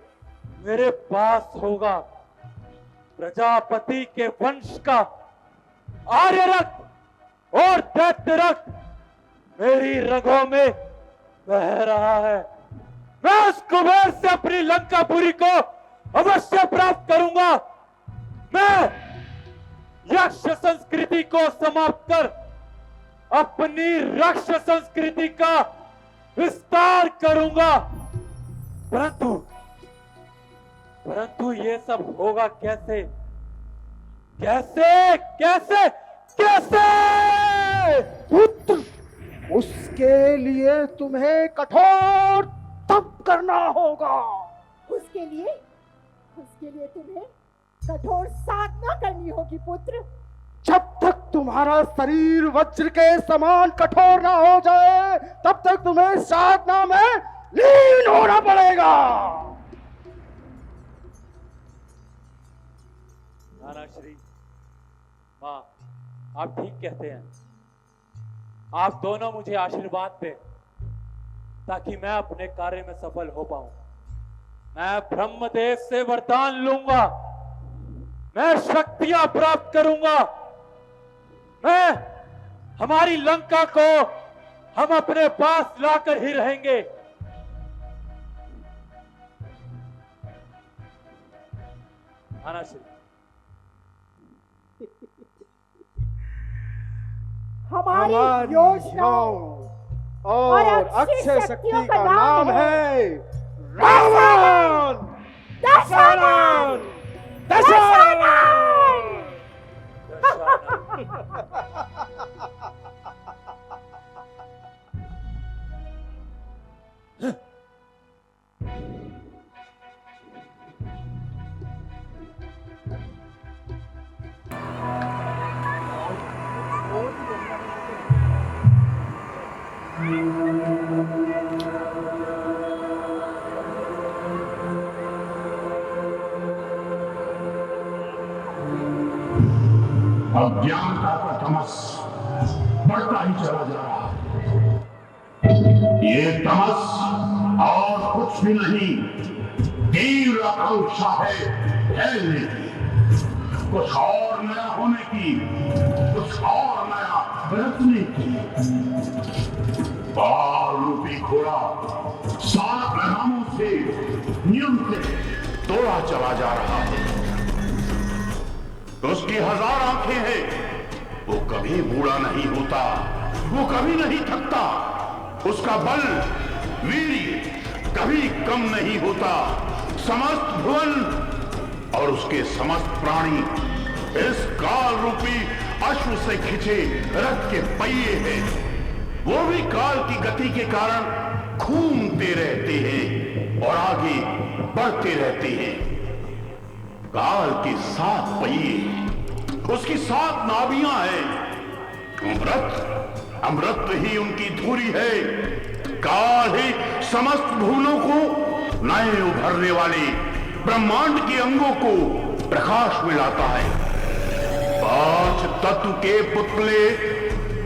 मेरे पास होगा। प्रजापति के वंश का आर्य रक्त और दैत्य रक्त मेरी रगों में बह रहा है। मैं उस कुबेर से अपनी लंकापुरी को अवश्य प्राप्त करूंगा। मैं यक्ष संस्कृति को समाप्त कर अपनी रक्ष संस्कृति का विस्तार करूंगा। परंतु ये सब होगा कैसे? कैसे कैसे कैसे? पुत्र, उसके लिए तुम्हें कठोर तप करना होगा। उसके लिए तुम्हें कठोर साधना करनी होगी पुत्र। जब तक तुम्हारा शरीर वज्र के समान कठोर ना हो जाए, तब तक तुम्हें साधना में लीन होना पड़ेगा। नाना श्री, माँ, आप ठीक कहते हैं। आप दोनों मुझे आशीर्वाद दें ताकि मैं अपने कार्य में सफल हो पाऊं। मैं ब्रह्मदेव से वरदान लूंगा, मैं शक्तियां प्राप्त करूंगा। मैं हमारी लंका को हम अपने पास लाकर ही रहेंगे। नाना श्री, हमारी योजनाओं और अक्षय शक्ति का नाम है रावण। दशानन। अज्ञानता का तमस बढ़ता ही चला जा रहा है। ये तमस और कुछ भी नहीं, तीव्र आकांक्षा है फैलने की, कुछ और नया होने की, कुछ और नया बरतने की। बाल रूपी घोड़ा 7 लगामों से नियम से तोड़ा चला जा रहा है। उसकी 1000 आंखें हैं, वो कभी बूढ़ा नहीं होता, वो कभी नहीं थकता। उसका बल वीर्य कभी कम नहीं होता। समस्त भुवन और उसके समस्त प्राणी इस काल रूपी अश्व से खिंचे रथ के पहिए हैं। वो भी काल की गति के कारण घूमते रहते हैं और आगे बढ़ते रहते हैं। काल के 7 पहिए, उसकी 7 नाभियां हैं। अमृत ही उनकी धुरी है। काल ही समस्त भुवनों को, नए उभरने वाले ब्रह्मांड के अंगों को प्रकाश में लाता है। 5 तत्व के पुतले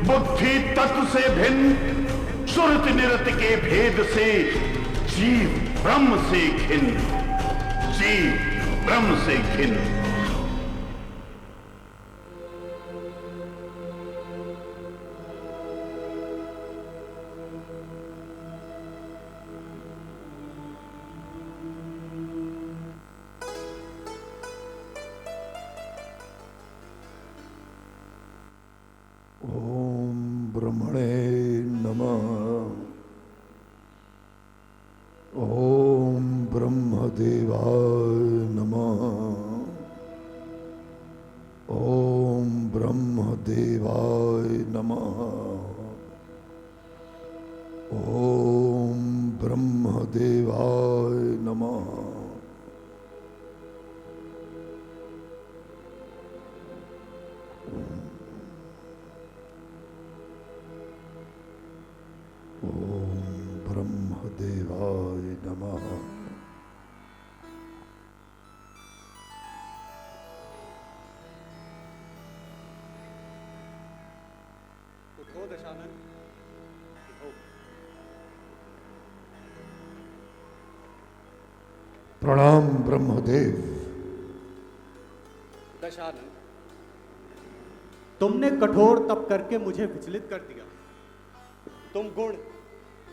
बुद्धि तत्व से भिन्न, सुरत निरत के भेद से जीव ब्रह्म से खिन्न, जीव ब्रह्म से खिन्न। ओम ब्रह्मणे नमः। ओम ब्रह्मदेवाय नमः। ओम ब्रह्मदेवाय नमः। ओम ब्रह्मदेवाय नमः। ओम ब्रह्मदेवाय नमः। उठो दशानन, उठो। प्रणाम ब्रह्मदेव। दशानन, तुमने कठोर तप करके मुझे विचलित कर दिया। तुम गुण,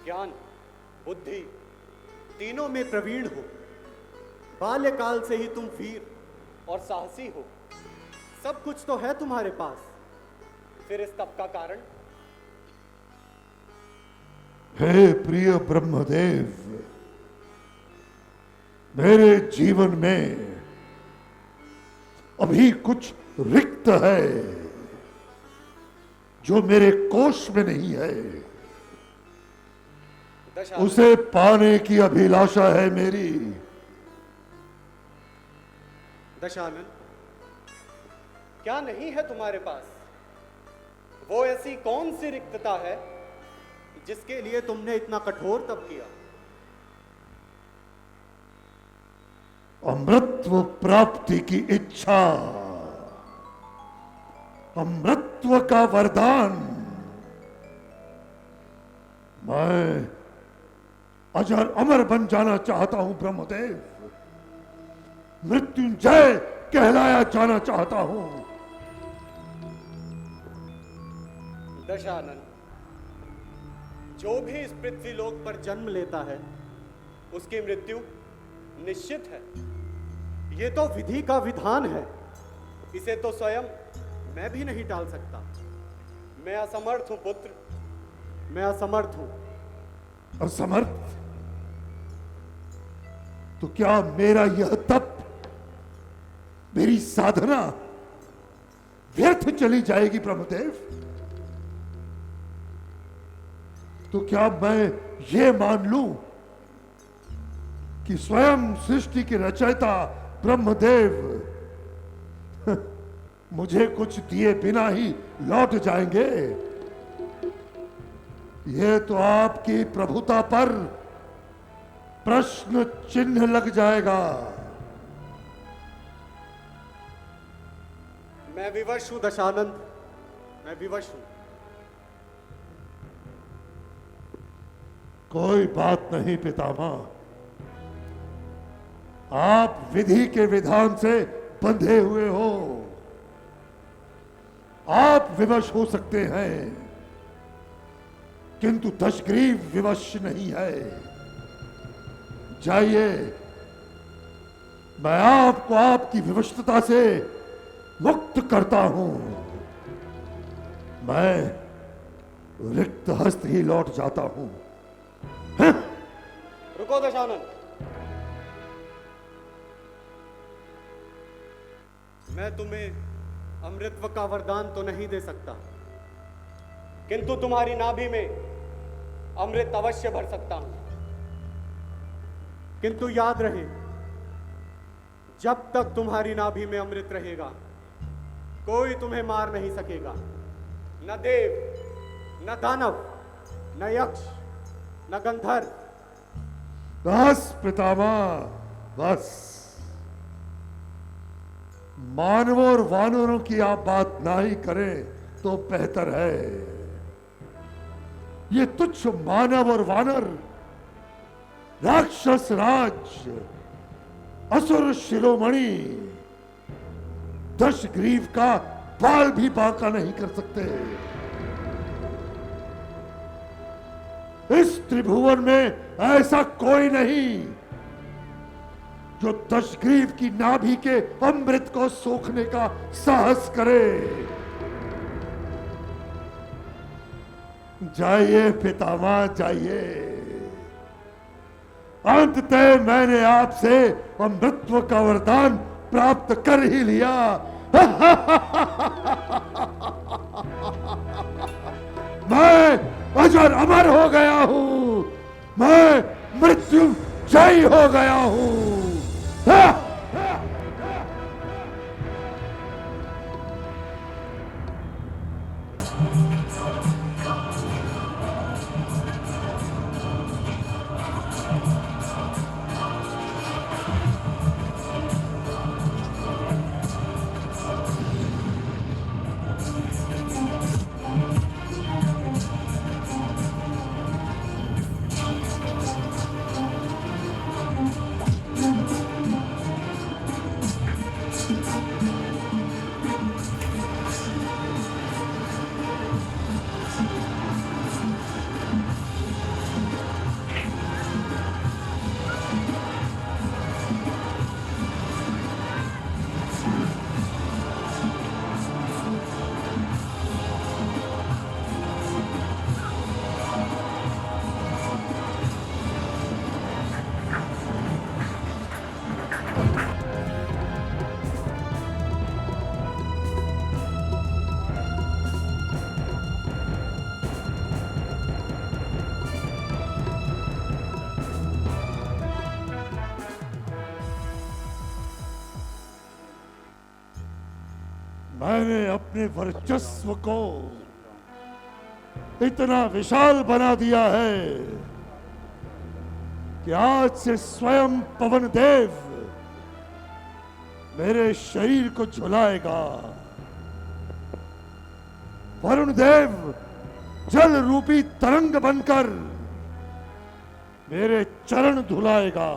ज्ञान, बुद्धि तीनों में प्रवीण हो। बाल्यकाल से ही तुम वीर और साहसी हो। सब कुछ तो है तुम्हारे पास, फिर इस तप का कारण? हे प्रिय ब्रह्मदेव, मेरे जीवन में अभी कुछ रिक्त है जो मेरे कोष में नहीं है। उसे पाने की अभिलाषा है मेरी। दशानन, क्या नहीं है तुम्हारे पास? वो ऐसी कौन सी रिक्तता है जिसके लिए तुमने इतना कठोर तप किया? अमृतत्व प्राप्ति की इच्छा, अमृतत्व का वरदान। मैं अजर अमर बन जाना चाहता हूं ब्रह्मदेव। मृत्युंजय कहलाया जाना चाहता हूं। दशानन, जो भी इस पृथ्वी लोक पर जन्म लेता है उसकी मृत्यु निश्चित है। ये तो विधि का विधान है। इसे तो स्वयं मैं भी नहीं टाल सकता। मैं असमर्थ हूं पुत्र, मैं असमर्थ हूं। असमर्थ? तो क्या मेरा यह तप, मेरी साधना व्यर्थ चली जाएगी ब्रह्मदेव? तो क्या मैं ये मान लूं कि स्वयं सृष्टि के रचयिता ब्रह्मदेव मुझे कुछ दिए बिना ही लौट जाएंगे? यह तो आपकी प्रभुता पर प्रश्न चिन्ह लग जाएगा। मैं मैं विवश हूं दशानंद, मैं विवश हूं। कोई बात नहीं पितामह, आप विधि के विधान से बंधे हुए हो, आप विवश हो सकते हैं, किंतु दशग्रीव विवश नहीं है। जाइए, मैं आपको आपकी विवशता से मुक्त करता हूं। मैं रिक्त हस्त ही लौट जाता हूं। रुको दशानंद, मैं तुम्हें अमृतत्व का वरदान तो नहीं दे सकता, किंतु तुम्हारी नाभि में अमृत अवश्य भर सकता हूं। किंतु याद रहे, जब तक तुम्हारी नाभि में अमृत रहेगा, कोई तुम्हें मार नहीं सकेगा। न देव, न दानव, न यक्ष, न गंधर्व। बस पितामह, बस। मानवों और वानरों की आप बात ना ही करें तो बेहतर है। ये तुच्छ मानव और वानर, राक्षस राज, असुर शिरोमणि दशग्रीव का बाल भी बांका नहीं कर सकते। इस त्रिभुवन में ऐसा कोई नहीं जो दशग्रीव की नाभि के अमृत को सोखने का साहस करे। जाइए पितामह, जाइए। अंततः मैंने आपसे अमृतत्व का वरदान प्राप्त कर ही लिया। मैं अजर अमर हो गया हूं, मैं मृत्यु जय हो गया हूं। मैंने अपने वर्चस्व को इतना विशाल बना दिया है कि आज से स्वयं पवन देव मेरे शरीर को झुलाएगा। वरुण देव जल रूपी तरंग बनकर मेरे चरण धुलाएगा।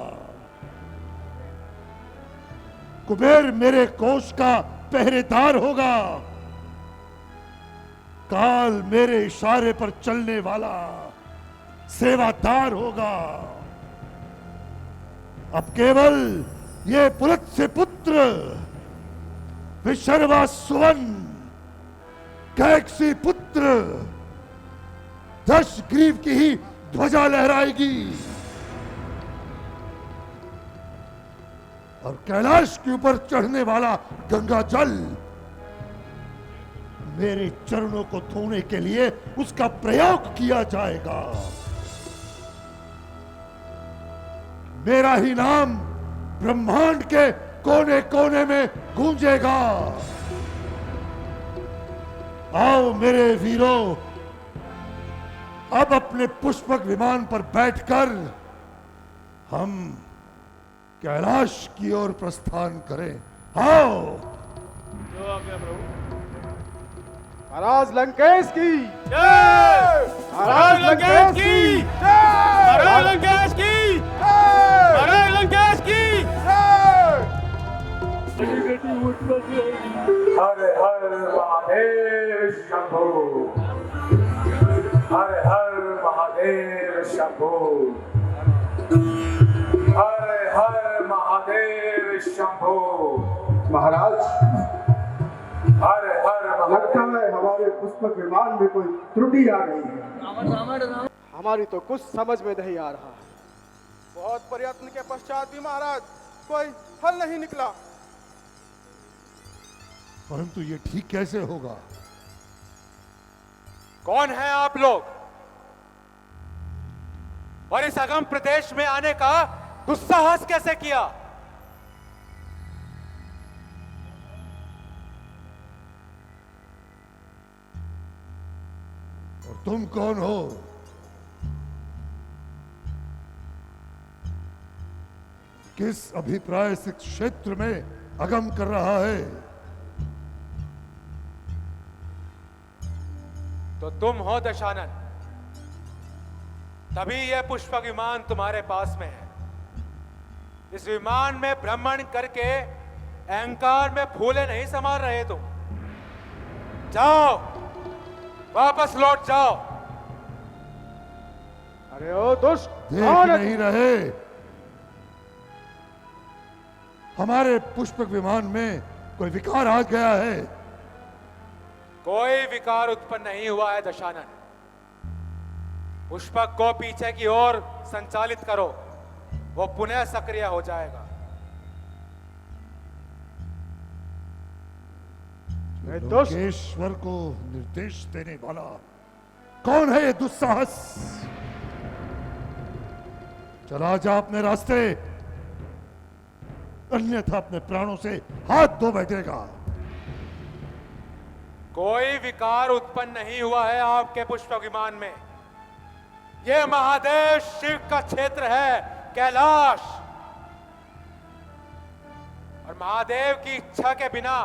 कुबेर मेरे कोष का पहरेदार होगा। काल मेरे इशारे पर चलने वाला सेवादार होगा। अब केवल ये पुलत से पुत्र विशर्वा सुवन कैकसी पुत्र दशग्रीव की ही ध्वजा लहराएगी और कैलाश के ऊपर चढ़ने वाला गंगा जल मेरे चरणों को धोने के लिए उसका प्रयोग किया जाएगा। मेरा ही नाम ब्रह्मांड के कोने कोने में गूंजेगा। आओ मेरे वीरों, अब अपने पुष्पक विमान पर बैठकर हम कैलाश की ओर प्रस्थान करें। आओ। जो आ गया प्रभु। महाराज लंकेश की जय महाराज लंकेश की महाराज लंकेश की महाराज लंकेश की हर हर महादेव शंभो, हर हर महादेव शंभो, हर हर महादेव शंभो। महाराज हर हर लगता है हमारे पुष्पक विमान में कोई त्रुटि आ गई है। हमारी तो कुछ समझ में नहीं आ रहा। बहुत प्रयत्न के पश्चात भी महाराज कोई हल नहीं निकला। परंतु ये ठीक कैसे होगा? कौन है आप लोग और इस अगम प्रदेश में आने का दुस्साहस कैसे किया? और तुम कौन हो? किस अभिप्राय से क्षेत्र में अगम कर रहा है? तो तुम हो दशानन, तभी यह पुष्पक विमान तुम्हारे पास में है। इस विमान में भ्रमण करके अहंकार में फूले नहीं संभाल रहे तुम। जाओ, वापस लौट जाओ। अरे ओ दुष्ट, देख कौन है? नहीं रहे हमारे पुष्पक विमान में कोई विकार आ गया है? कोई विकार उत्पन्न नहीं हुआ है दशानन। पुष्पक को पीछे की ओर संचालित करो, वो पुनः सक्रिय हो जाएगा। लंकेश्वर को निर्देश देने वाला कौन है ये दुस्साहस? चला जा अपने रास्ते, अन्यथा अपने प्राणों से हाथ धो बैठेगा। कोई विकार उत्पन्न नहीं हुआ है आपके पुष्पक विमान में। यह महादेव शिव का क्षेत्र है, कैलाश। और महादेव की इच्छा के बिना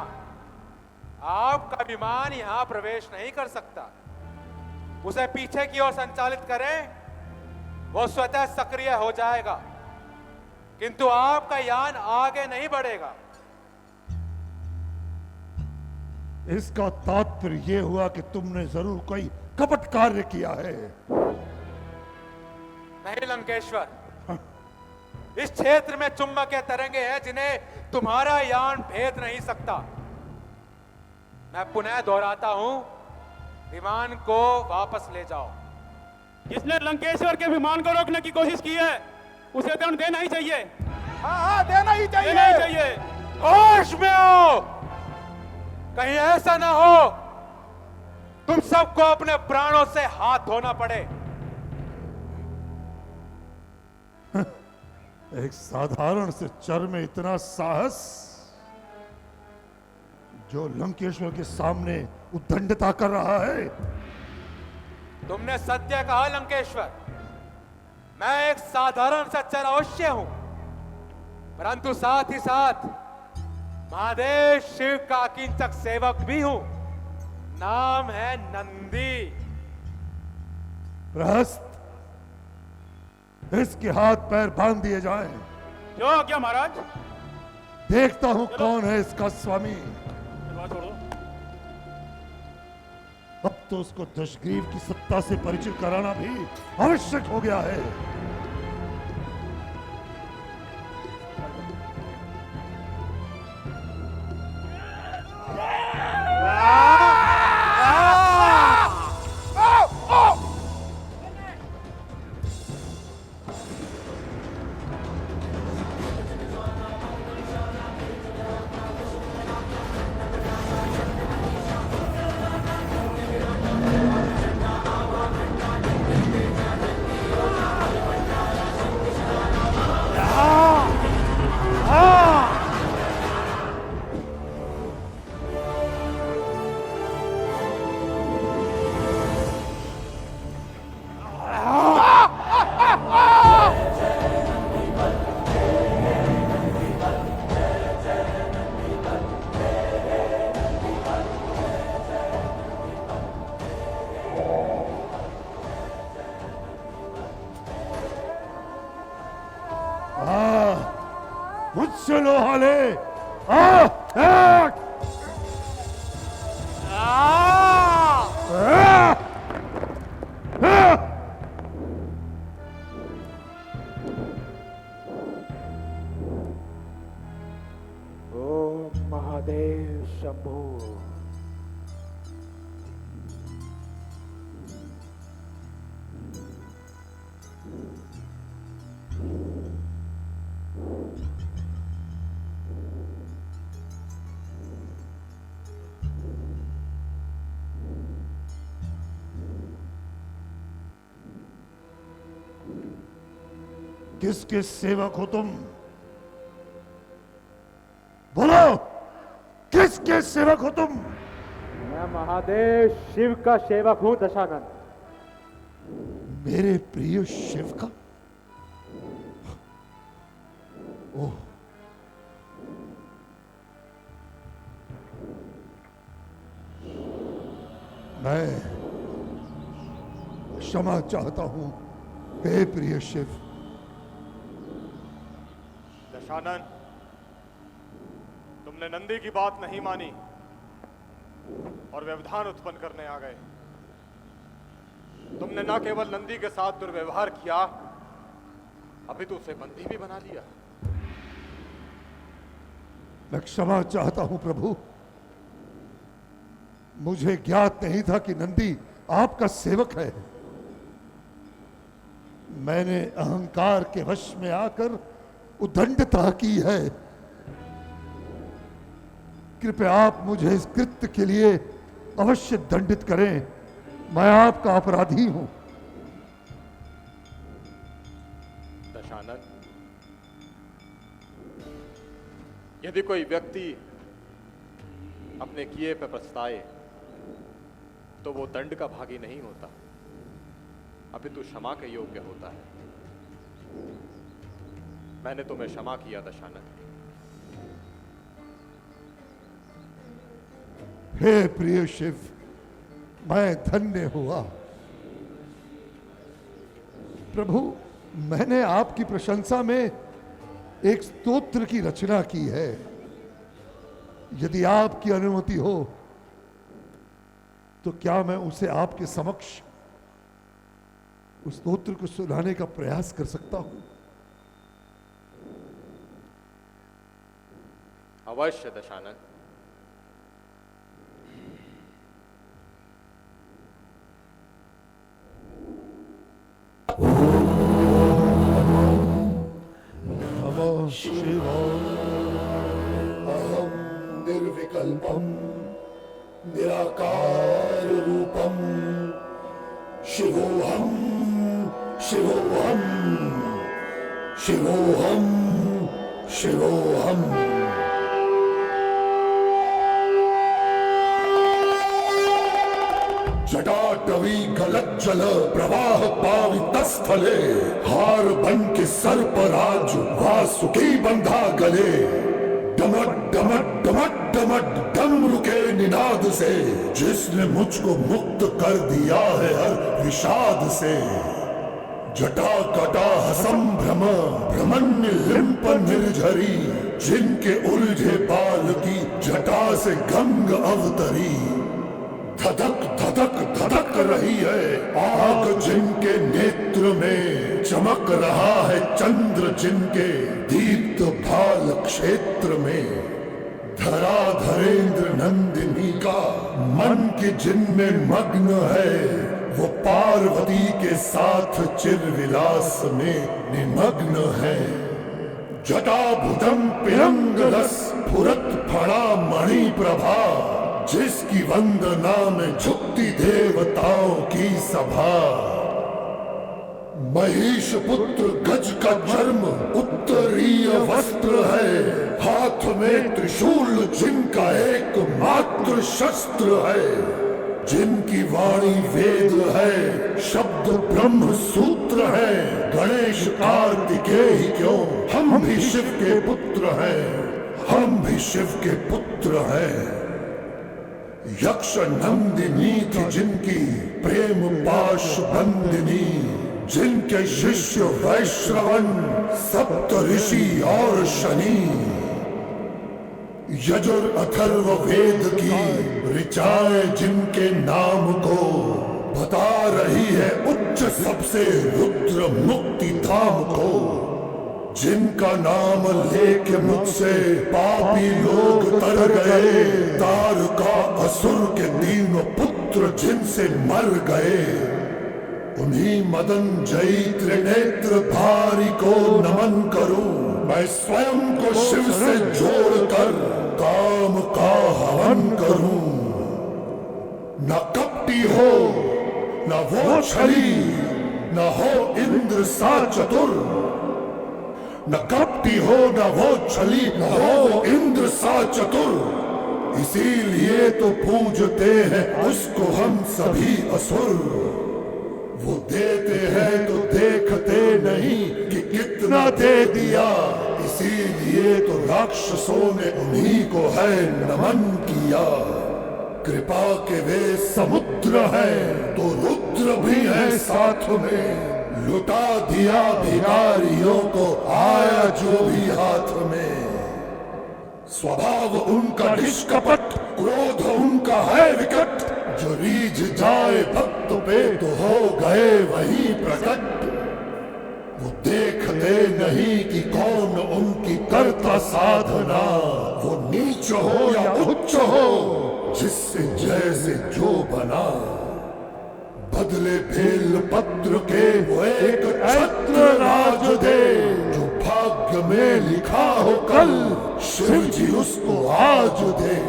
आपका विमान यहां प्रवेश नहीं कर सकता। उसे पीछे की ओर संचालित करें, वो स्वतः सक्रिय हो जाएगा, किंतु आपका यान आगे नहीं बढ़ेगा। इसका तात्पर्य यह हुआ कि तुमने जरूर कोई कपट कार्य किया है। नहीं लंकेश्वर, इस क्षेत्र में चुंबकीय तरंगे हैं जिन्हें तुम्हारा यान भेद नहीं सकता। मैं पुनः दोहराता हूं, विमान को वापस ले जाओ। जिसने लंकेश्वर के विमान को रोकने की कोशिश की है उसे दंड देना ही चाहिए। हाँ, देना ही चाहिए। देना ही चाहिए। होश में आओ, कहीं ऐसा ना हो तुम सबको अपने प्राणों से हाथ धोना पड़े। एक साधारण से चर में इतना साहस, जो लंकेश्वर के सामने उद्दंडता कर रहा है। तुमने सत्य कहा लंकेश्वर, मैं एक साधारण सा चर अवश्य हूं, परंतु साथ ही साथ महादेव शिव का किंचक सेवक भी हूं। नाम है नंदी। प्रहस्त, इसके हाथ पैर बांध दिए जाएं। क्यों क्या महाराज? देखता हूं कौन है इसका स्वामी। छोड़ो। अब तो उसको दशग्रीव की सत्ता से परिचित कराना भी आवश्यक हो गया है। मुझसे लोहा ले। आ, आ, ओम महादेव शंभो। किसके सेवक हो तुम? बोलो, किसके सेवक हो तुम? मैं महादेव शिव का सेवक हूं दशानन। मेरे प्रिय शिव का? ओह, मैं क्षमा चाहता हूं हे प्रिय शिव। दशानन, तुमने नंदी की बात नहीं मानी और व्यवधान उत्पन्न करने आ गए। तुमने न केवल नंदी के साथ दुर्व्यवहार किया, अभी तो उसे बंदी भी बना लिया। मैं क्षमा चाहता हूं प्रभु। मुझे ज्ञात नहीं था कि नंदी आपका सेवक है। मैंने अहंकार के वश में आकर उद्दंडता की है। कृपया आप मुझे इस कृत्य के लिए अवश्य दंडित करें। मैं आपका अपराधी हूं। दशानन, यदि कोई व्यक्ति अपने किए पे पछताए तो वो दंड का भागी नहीं होता, अभी तू क्षमा के योग्य होता है। मैंने तुम्हें क्षमा किया दशानन। हे प्रिय शिव, मैं धन्य हुआ। प्रभु, मैंने आपकी प्रशंसा में एक स्तोत्र की रचना की है। यदि आपकी अनुमति हो तो क्या मैं उसे आपके समक्ष उस स्तोत्र को सुनाने का प्रयास कर सकता हूं? अवश्य दशानन। नमः शिवाय। अहं निर्विकल्पं निराकार रूपं शिवोहम शिवोहम शिवोहम शिवोहम। जटाटवी गलज्जल प्रवाह पावितस्थले हार बन के सर्पराज वासुकी बंधा गले। डमट डमट डमट डमट डमरू के निनाद से जिसने मुझको मुक्त कर दिया है हर विषाद से। जटा कटा संभ्रम भ्रमण्य लिंप निर्झरी जिनके उलझे बाल की जटा से गंग अवतरी। धधक धधक धधक रही है आग जिनके नेत्र में, चमक रहा है चंद्र जिनके दीप्त भाल क्षेत्र में। धरा धरेंद्र नंदिनी का मन के जिनमें मग्न है, वो पार्वती के साथ चिरविलास में निमग्न है। जटाभुजम पिरंगदस फुरत फड़ा मणि प्रभा जिसकी वंदना में झुकती देवताओं की सभा। महिष पुत्र गज का चर्म उत्तरीय वस्त्र है, हाथ में त्रिशूल जिनका एकमात्र शस्त्र है। जिनकी वाणी वेद है, शब्द ब्रह्म सूत्र है। गणेश कार्तिकेय क्यों, हम भी शिव के पुत्र हैं, हम भी शिव के पुत्र हैं। यक्ष नंदिनी थी जिनकी प्रेम पाश बंदिनी, जिनके शिष्य वैश्रवण, सप्त ऋषि और शनि, यजुर अथर्व वेद की ऋचाएं जिनके नाम को बता रही है उच्च सबसे रुद्र मुक्ति धाम को, जिनका नाम लेके मुझसे पापी लोग तर गए, तारका असुर के तीनों पुत्र जिनसे मर गए, उन्हीं मदन जयी त्रिनेत्र धारी को नमन करूं। मैं स्वयं को शिव से जोड़कर काम का हवन करूं। न कपटी हो न वो छली, न हो इंद्र सा चतुर, न कपटी हो न वो छली, न हो इंद्र सा चतुर, इसीलिए तो पूजते हैं उसको हम सभी असुर। वो देते हैं तो देखते नहीं कि कितना दे दिया, इसीलिए तो राक्षसों ने उन्हीं को है नमन किया। कृपा के वे समुद्र हैं तो रुद्र भी है साथ में, लुटा दिया भिखारियों को आया जो भी हाथ में। स्वभाव उनका निष्कपट, क्रोध उनका है विकट, जो रीझ जाए भक्त पे तो हो गए वही प्रकट। वो देखते नहीं कि कौन उनकी करता साधना, वो नीच हो या उच्च हो, जिससे जैसे जो बना। बदले बेल पत्र के वो एक छत्र राज दे, जो भाग्य में लिखा हो कल शिव जी उसको आज दे।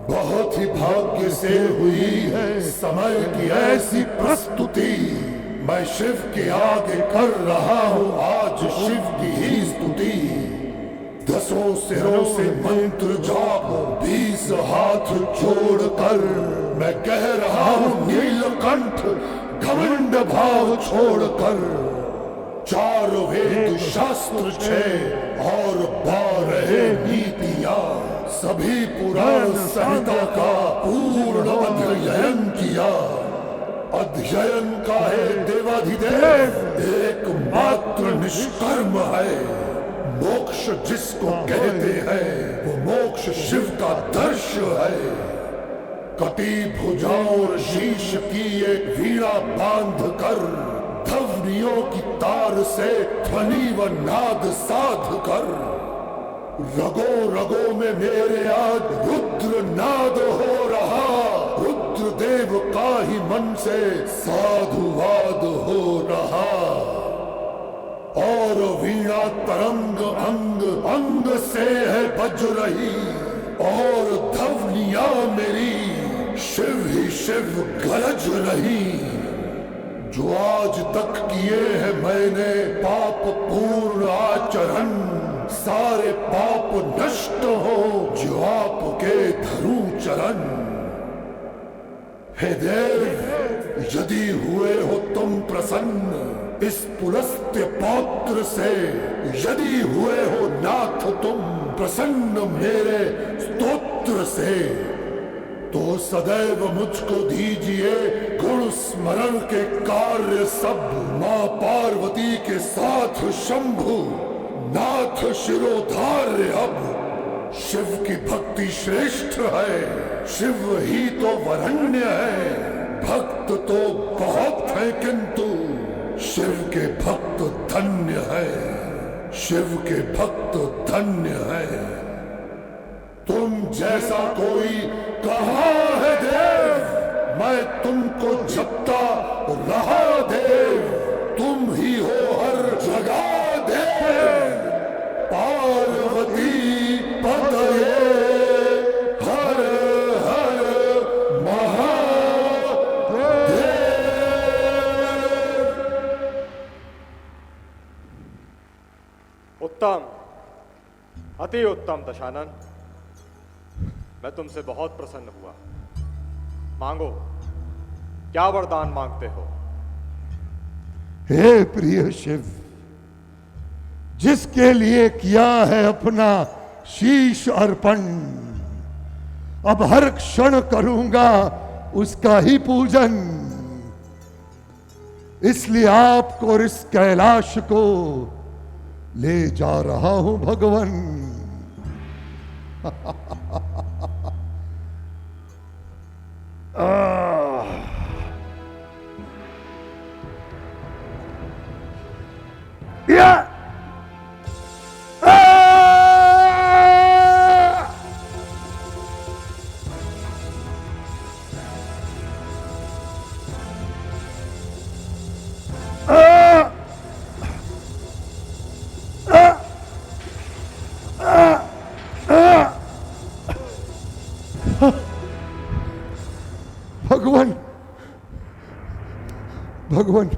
बहुत ही भाग्य से हुई है समय की ऐसी प्रस्तुति, मैं शिव के आगे कर रहा हूँ आज शिव की ही स्तुति। 10 सिरों से मंत्र जापो 20 हाथ जोड़कर, मैं कह रहा हूँ नीलकंठ घमंड भाव छोड़कर। 4 वेद शास्त्र 6 और 12 नीतियाँ, सभी पुराण संहिता का पूर्ण अध्ययन किया। अध्ययन का है देवाधिदेव एकमात्र निष्कर्म है। मोक्ष जिसको कहते हैं वो मोक्ष शिव का दर्श है। कटी भुजाओं और शीश की एक वीणा बांध कर, ध्वनियों की तार से ध्वनि व नाद साध कर, रगों रगों में मेरे आज रुद्र नाद हो रहा। रुद्र देव का ही मन से साधुवाद हो रहा। और वीणा तरंग अंग अंग से है बज रही, और ध्वनिया मेरी शिव ही शिव गरज रही। जो आज तक किए हैं मैंने पाप पूर्ण आचरण, सारे पाप नष्ट हो जो आपके धरू चरण। हे देव यदि हुए हो तुम प्रसन्न इस पुलस्त्य पौत्र से, यदि हुए हो नाथ तुम प्रसन्न मेरे स्तोत्र से, तो सदैव मुझको दीजिए गुण स्मरण के कार्य सब। माँ पार्वती के साथ शंभु नाथ शिरोधार्य अब। शिव की भक्ति श्रेष्ठ है, शिव ही तो वरण्य है। भक्त तो बहुत है किंतु शिव के भक्त धन्य है, शिव के भक्त धन्य है। तुम जैसा कोई कहाँ है देव, मैं तुमको जपता रहा देव। तुम ही हो हर जगह देव। पार्वती पतये हर हर महादेव। उत्तम, अति उत्तम दशानन, मैं तुमसे बहुत प्रसन्न हुआ। मांगो, क्या वरदान मांगते हो? हे प्रिय शिव, जिसके लिए किया है अपना शीश अर्पण, अब हर क्षण करूंगा उसका ही पूजन। इसलिए आपको और इस कैलाश को ले जा रहा हूं भगवान। भगवान, भगवान,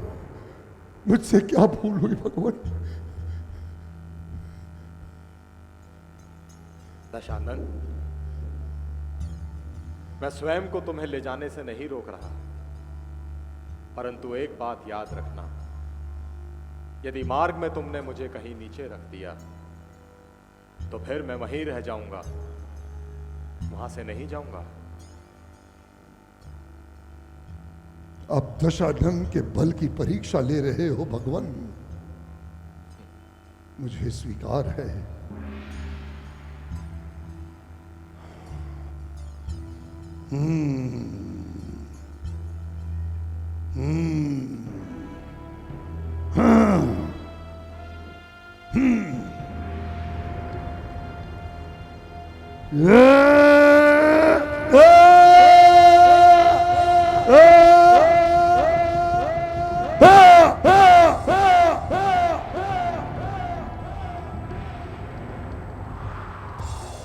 मुझसे क्या भूल हुई भगवान? दशानन, मैं स्वयं को तुम्हें ले जाने से नहीं रोक रहा, परंतु एक बात याद रखना, यदि मार्ग में तुमने मुझे कहीं नीचे रख दिया तो फिर मैं वहीं रह जाऊंगा, वहां से नहीं जाऊंगा। आप दशानन के बल की परीक्षा ले रहे हो भगवान, मुझे स्वीकार है।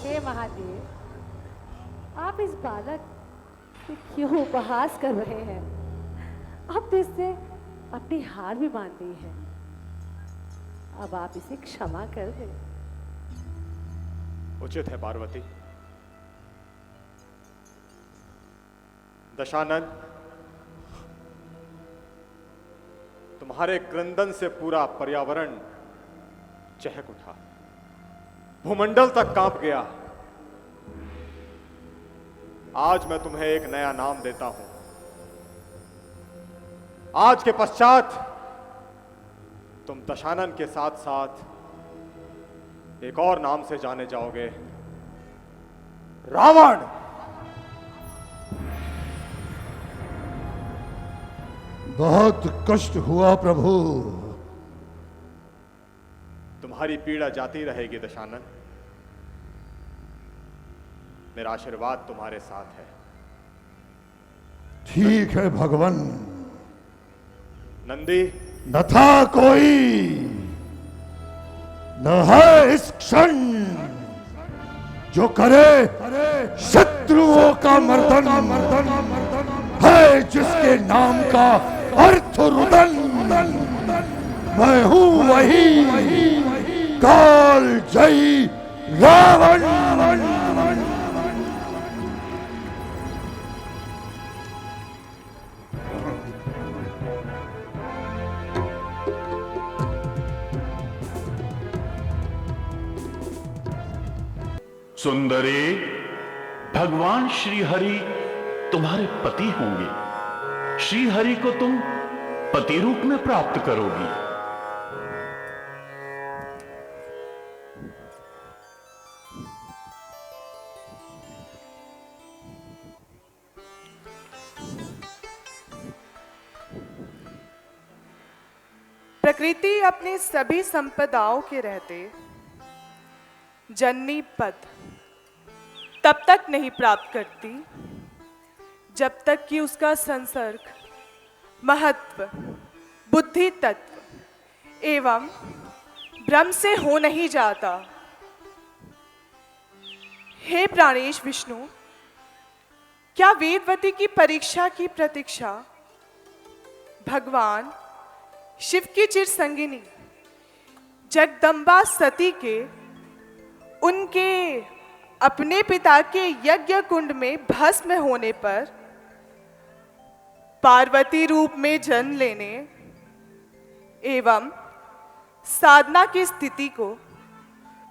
हे महादेव, आप इस बालक से क्यों उपहास कर रहे हैं? अब तो इससे अपनी हार भी मान ली है, अब आप इसे क्षमा कर दें। उचित है पार्वती। दशानन, तुम्हारे क्रंदन से पूरा पर्यावरण चहक उठा, भूमंडल तक कांप गया। आज मैं तुम्हें एक नया नाम देता हूं। आज के पश्चात तुम दशानन के साथ साथ एक और नाम से जाने जाओगे, रावण। बहुत कष्ट हुआ प्रभु। तुम्हारी पीड़ा जाती रहेगी दशानन, मेरा आशीर्वाद तुम्हारे साथ है। ठीक है भगवान। नंदी, न था कोई, न है इस क्षण जो करे शत्रुओं का मर्दन, है जिसके नाम का अर्थ रुदन। मैं हूं वही काल जयी रावण। सुंदरी, भगवान श्री हरि तुम्हारे पति होंगे। श्री हरि को तुम पति रूप में प्राप्त करोगी। प्रकृति अपनी सभी संपदाओं के रहते जननी पद तब तक नहीं प्राप्त करती जब तक कि उसका संसर्ग, महत्व, बुद्धि तत्व एवं ब्रह्म से हो नहीं जाता। हे प्राणेश विष्णु, क्या वेदवती की परीक्षा की प्रतीक्षा भगवान शिव की चिर संगिनी जगदम्बा सती के उनके अपने पिता के यज्ञ कुंड में भस्म होने पर पार्वती रूप में जन्म लेने एवं साधना की स्थिति को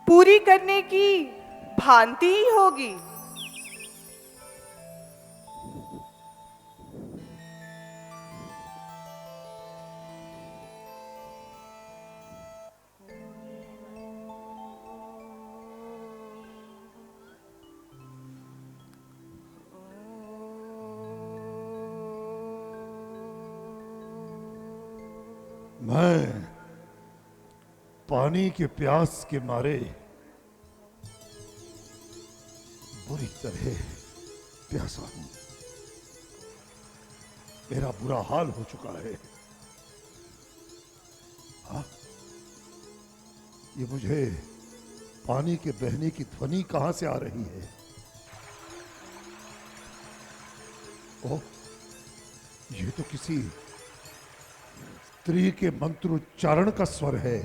पूरी करने की भांति ही होगी? मैं पानी के प्यास के मारे बुरी तरह प्यासा हूं। मेरा बुरा हाल हो चुका है। हाँ, ये मुझे पानी के बहने की ध्वनि कहां से आ रही है? ओह, ये तो किसी स्त्री के मंत्रोच्चारण का स्वर है।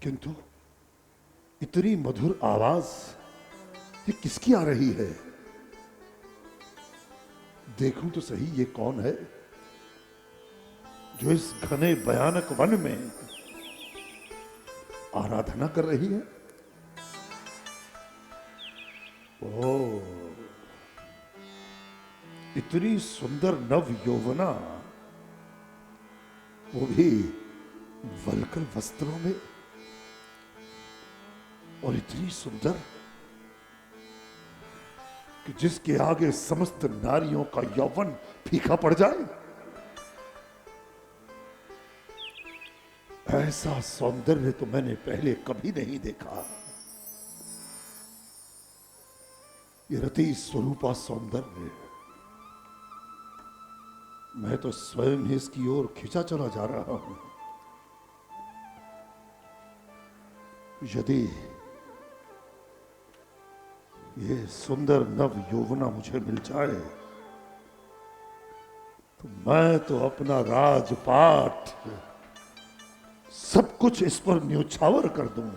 किंतु इतनी मधुर आवाज ये किसकी आ रही है? देखूं तो सही, ये कौन है जो इस घने भयानक वन में आराधना कर रही है? ओह, इतनी सुंदर नव यौवना, वो भी वल्कल वस्त्रों में, और इतनी सुंदर कि जिसके आगे समस्त नारियों का यौवन फीका पड़ जाए। ऐसा सौंदर्य तो मैंने पहले कभी नहीं देखा। ये रति स्वरूपा सौंदर्य, मैं तो स्वयं ही इसकी ओर खिंचा चला जा रहा हूं। यदि ये सुंदर नव यौवना मुझे मिल जाए तो मैं तो अपना राजपाट सब कुछ इस पर न्योछावर कर दूं।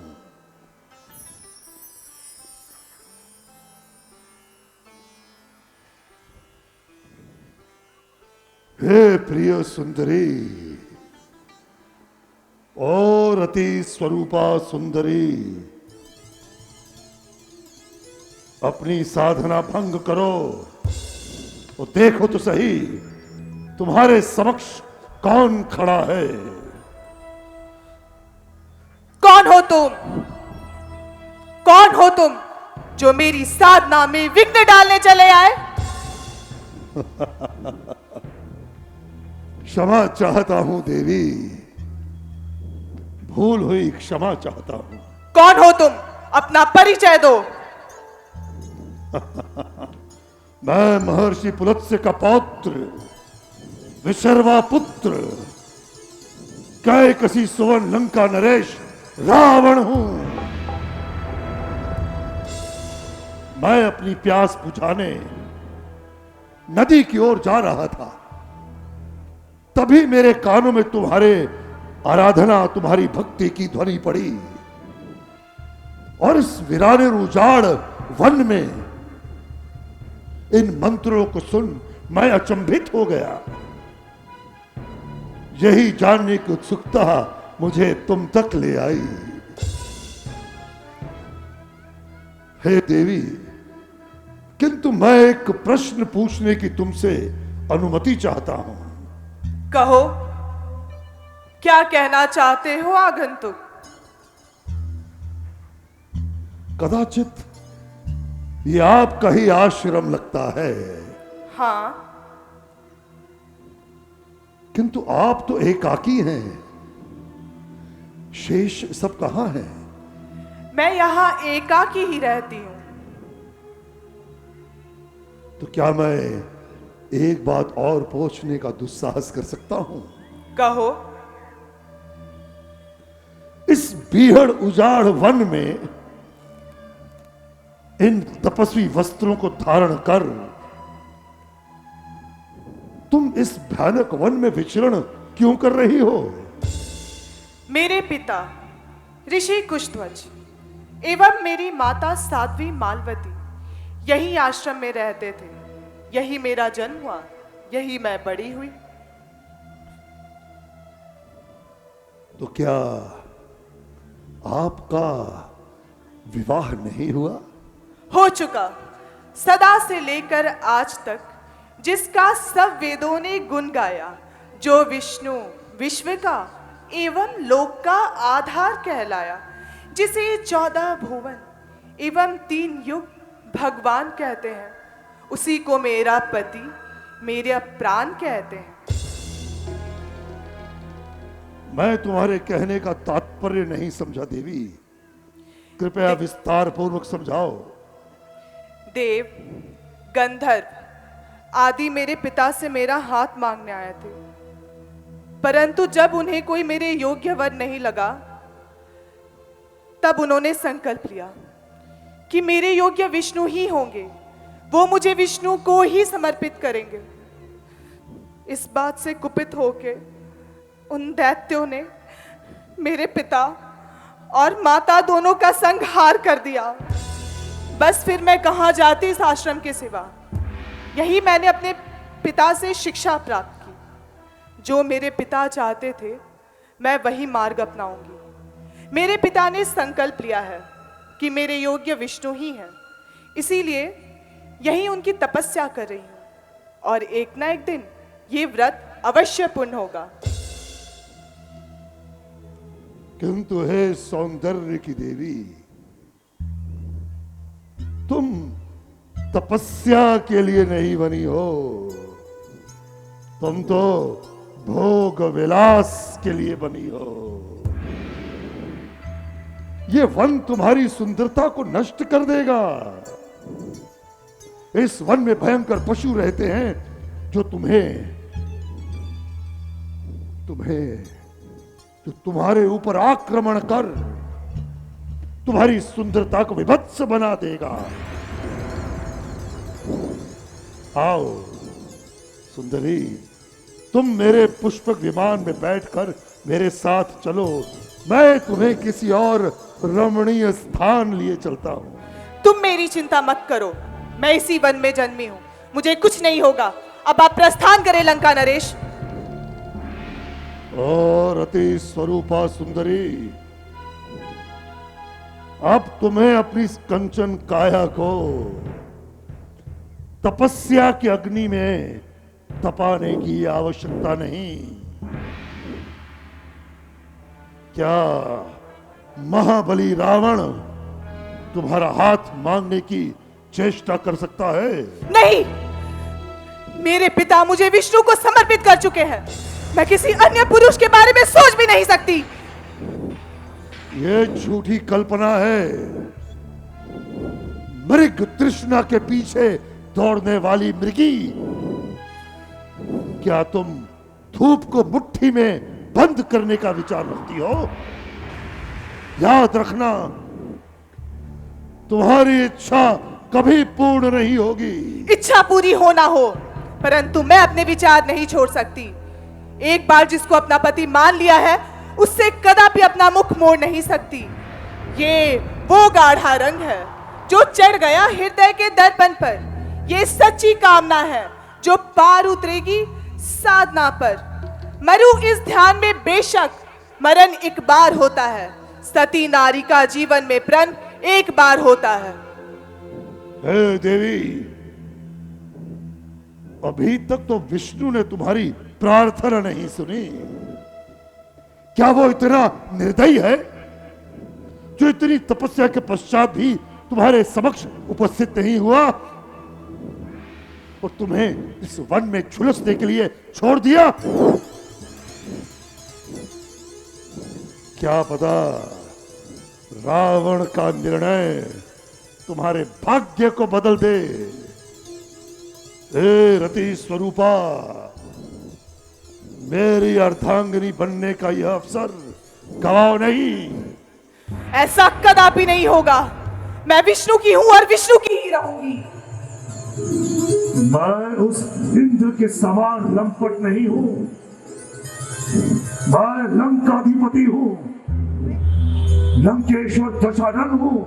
हे प्रिय सुंदरी और अति स्वरूपा सुंदरी, अपनी साधना भंग करो तो देखो तो सही तुम्हारे समक्ष कौन खड़ा है। कौन हो तुम? कौन हो तुम जो मेरी साधना में विघ्न डालने चले आए? क्षमा चाहता हूं देवी, भूल हुई, क्षमा चाहता हूं। कौन हो तुम? अपना परिचय दो। मैं महर्षि पुलत्स्य का पौत्र, विशर्वा पुत्र, कैकसी सुवर्ण लंका नरेश रावण हूं। मैं अपनी प्यास बुझाने नदी की ओर जा रहा था, तभी मेरे कानों में तुम्हारे आराधना, तुम्हारी भक्ति की ध्वनि पड़ी, और इस वीराने उजाड़ वन में इन मंत्रों को सुन मैं अचंभित हो गया। यही जानने की उत्सुकता मुझे तुम तक ले आई। हे देवी, किंतु मैं एक प्रश्न पूछने की तुमसे अनुमति चाहता हूं। कहो, क्या कहना चाहते हो आगंतुक? कदाचित ये आपका ही आश्रम लगता है। हाँ, किंतु आप तो एकाकी हैं, शेष सब कहां हैं? मैं यहाँ एकाकी ही रहती हूँ। तो क्या मैं एक बात और पूछने का दुस्साहस कर सकता हूं? कहो। इस बीहड़ उजाड़ वन में इन तपस्वी वस्त्रों को धारण कर तुम इस भयानक वन में विचरण क्यों कर रही हो? मेरे पिता ऋषि कुशध्वज एवं मेरी माता साध्वी मालवती यही आश्रम में रहते थे। यही मेरा जन्म हुआ, यही मैं बड़ी हुई। तो क्या आपका विवाह नहीं हुआ? हो चुका। सदा से लेकर आज तक जिसका सब वेदों ने गुण गाया, जो विष्णु विश्व का एवं लोक का आधार कहलाया, जिसे 14 भुवन एवं 3 युग भगवान कहते हैं, उसी को मेरा पति, मेरे प्राण कहते हैं। मैं तुम्हारे कहने का तात्पर्य नहीं समझा देवी, कृपया विस्तार पूर्वक समझाओ। देव, गंधर्व आदि मेरे पिता से मेरा हाथ मांगने आए थे, परंतु जब उन्हें कोई मेरे योग्य वर नहीं लगा, तब उन्होंने संकल्प लिया कि मेरे योग्य विष्णु ही होंगे, वो मुझे विष्णु को ही समर्पित करेंगे। इस बात से कुपित होके उन दैत्यों ने मेरे पिता और माता दोनों का संहार कर दिया। बस फिर मैं कहाँ जाती इस आश्रम के सिवा। यही मैंने अपने पिता से शिक्षा प्राप्त की। जो मेरे पिता चाहते थे मैं वही मार्ग अपनाऊंगी। मेरे पिता ने संकल्प लिया है कि मेरे योग्य विष्णु ही हैं, इसीलिए यही उनकी तपस्या कर रही हूँ, और एक ना एक दिन ये व्रत अवश्य पूर्ण होगा। किंतु हे सौंदर्य की देवी, तुम तपस्या के लिए नहीं बनी हो, तुम तो भोग विलास के लिए बनी हो। ये वन तुम्हारी सुंदरता को नष्ट कर देगा। इस वन में भयंकर पशु रहते हैं जो तुम्हारे ऊपर आक्रमण कर तुम्हारी सुंदरता को विभत्स बना देगा। आओ सुंदरी, तुम मेरे पुष्पक विमान में बैठकर मेरे साथ चलो, मैं तुम्हें किसी और रमणीय स्थान लिए चलता हूं। तुम मेरी चिंता मत करो, मैं इसी वन में जन्मी हूं, मुझे कुछ नहीं होगा। अब आप प्रस्थान करें लंका नरेश। और अति स्वरूपा सुंदरी, अब तुम्हें अपनी कंचन काया को तपस्या की अग्नि में तपाने की आवश्यकता नहीं। क्या महाबली रावण तुम्हारा हाथ मांगने की चेष्टा कर सकता है? नहीं, मेरे पिता मुझे विष्णु को समर्पित कर चुके हैं। मैं किसी अन्य पुरुष के बारे में सोच भी नहीं सकती। यह झूठी कल्पना है। मृग तृष्णा के पीछे दौड़ने वाली मृगी, क्या तुम धूप को मुट्ठी में बंद करने का विचार रखती हो? याद रखना, तुम्हारी इच्छा कभी पूर्ण नहीं होगी। इच्छा पूरी हो ना हो, परंतु मैं अपने विचार नहीं छोड़ सकती। एक बार जिसको अपना पति मान लिया है, उससे कदापि अपना मुख मोड़ नहीं सकती। ये वो गाढ़ा रंग है जो चढ़ गया हृदय के दर्पण पर। ये सच्ची कामना है जो पार उतरेगी साधना पर। मरु इस ध्यान में, बेशक मरण एक बार होता है, सती नारी का जीवन में प्रण एक बार होता है। हे देवी, अभी तक तो विष्णु ने तुम्हारी प्रार्थना नहीं सुनी। क्या वो इतना निर्दयी है जो इतनी तपस्या के पश्चात भी तुम्हारे समक्ष उपस्थित नहीं हुआ और तुम्हें इस वन में झुलसने के लिए छोड़ दिया? क्या पता रावण का निर्णय तुम्हारे भाग्य को बदल दे। हे रति स्वरूपा, मेरी अर्धांगिनी बनने का यह अवसर गवाओ नहीं। ऐसा कदापि नहीं होगा। मैं विष्णु की हूं और विष्णु की ही रहूंगी। मैं उस इंद्र के समान लंपट नहीं हूं। मैं लंकाधिपति हूं, लंकेश्वर दशानन हूं।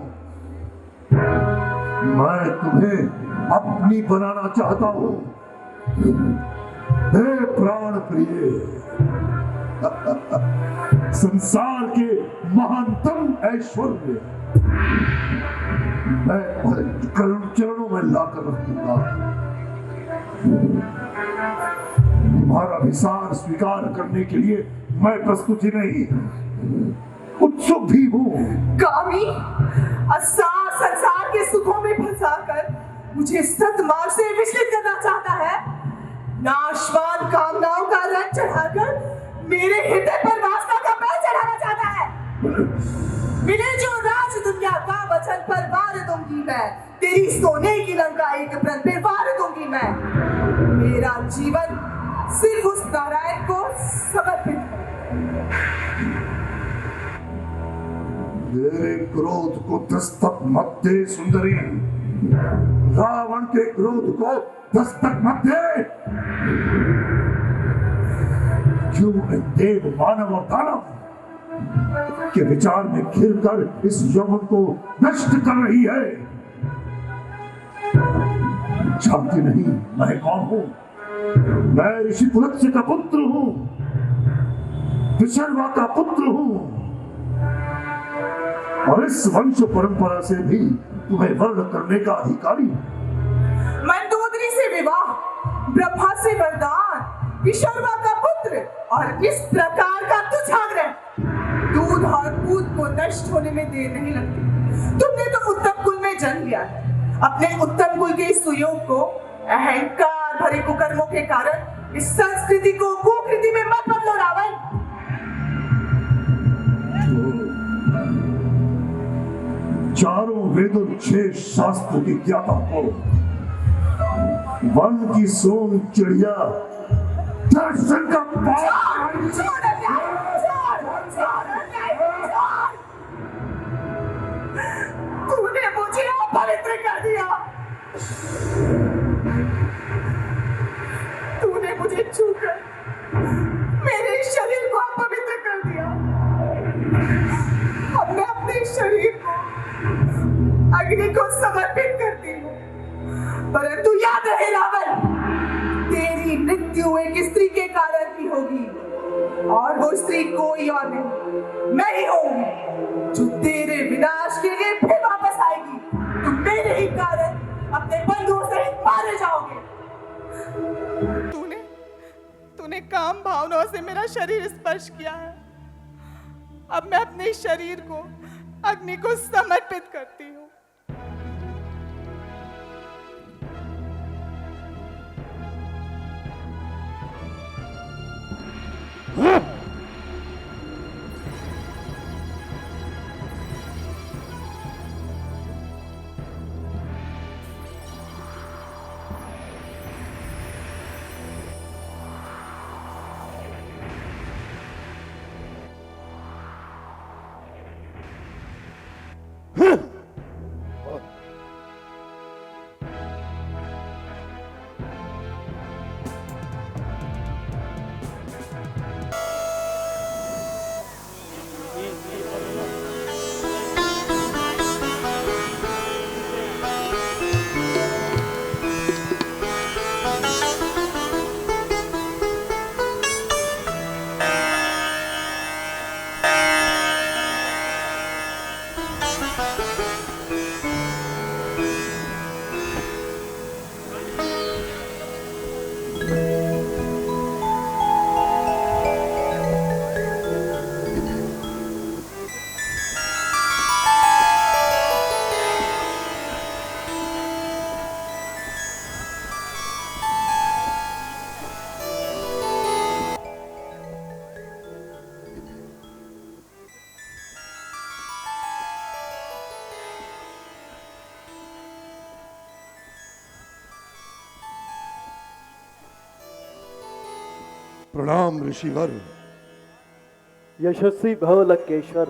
मैं तुम्हें अपनी बनाना चाहता हूं। हे प्राण प्रिय, संसार के महानतम ऐश्वर्य मैं चरणों में लाकर रखूंगा। तुम्हारा विसार स्वीकार करने के लिए मैं प्रस्तुत ही नहीं, उत्सुक भी हूं। कामी, असार संसार के सुखों में फंसाकर मुझे सतमार्ग से विचलित करना चाहता है। नाशवान कामनाओं का रंग चढ़ाकर मेरे हृदय पर वास मिले जो राज दुनिया का वचन पर वार दूंगी मैं, तेरी सोने की लंका एक प्रण पे वार दूंगी मैं। मेरा जीवन सिर्फ उस नारायण को समर्पित है। मेरे क्रोध को दस्तक मत दे सुंदरी, रावण के क्रोध को दस्तक मत दे। क्यों देव मानव और दानव के विचार में घिरकर इस यौवन को नष्ट कर रही है? जानती नहीं मैं कौन हूं? मैं ऋषि पुलत्स्य का पुत्र हूं, विशर्वा का पुत्र हूं, और इस वंश परंपरा से भी तुम्हें वर्ण करने का अधिकारी। मंदोदरी से विवाह, ब्रह्मा से वरदान, विशर्वा का पुत्र, और इस प्रकार का तुझाग्रह। दूध और दूध को नष्ट होने में देर नहीं लगती। तुमने तो उत्तम कुल में जन्म लिया है। अपने उत्तम कुल के इस सुयोग को अहंकार भरे कुकर्मों के कारण इस संस्कृति को कुकृति में मत बदलो रावण। चारों वेदों 6 शास्त्र की ज्ञाता हो, वन की सोन चिड़िया दर्शन का तूने मुझे अपवित्र कर दिया। तूने मुझे छूकर मेरे शरीर को अपवित्र कर दिया। अब मैं अपने शरीर को अग्नि को समर्पित करती हूँ। परंतु याद रहे रावण, तेरी मृत्यु एक स्त्री के कारण भी होगी, और वो स्त्री कोई और नहीं, मैं ही होंगी, जो तेरे विनाश के लिए फिर वापस आएगी। तुम मेरे ही कारण अपने बंधुओं सहित मारे जाओगे। तूने काम भावनाओं से मेरा शरीर स्पर्श किया है। अब मैं अपने शरीर को अग्नि को समर्पित करती हूँ। प्रणाम ऋषिवर। यशस्वी भव लंकेश्वर,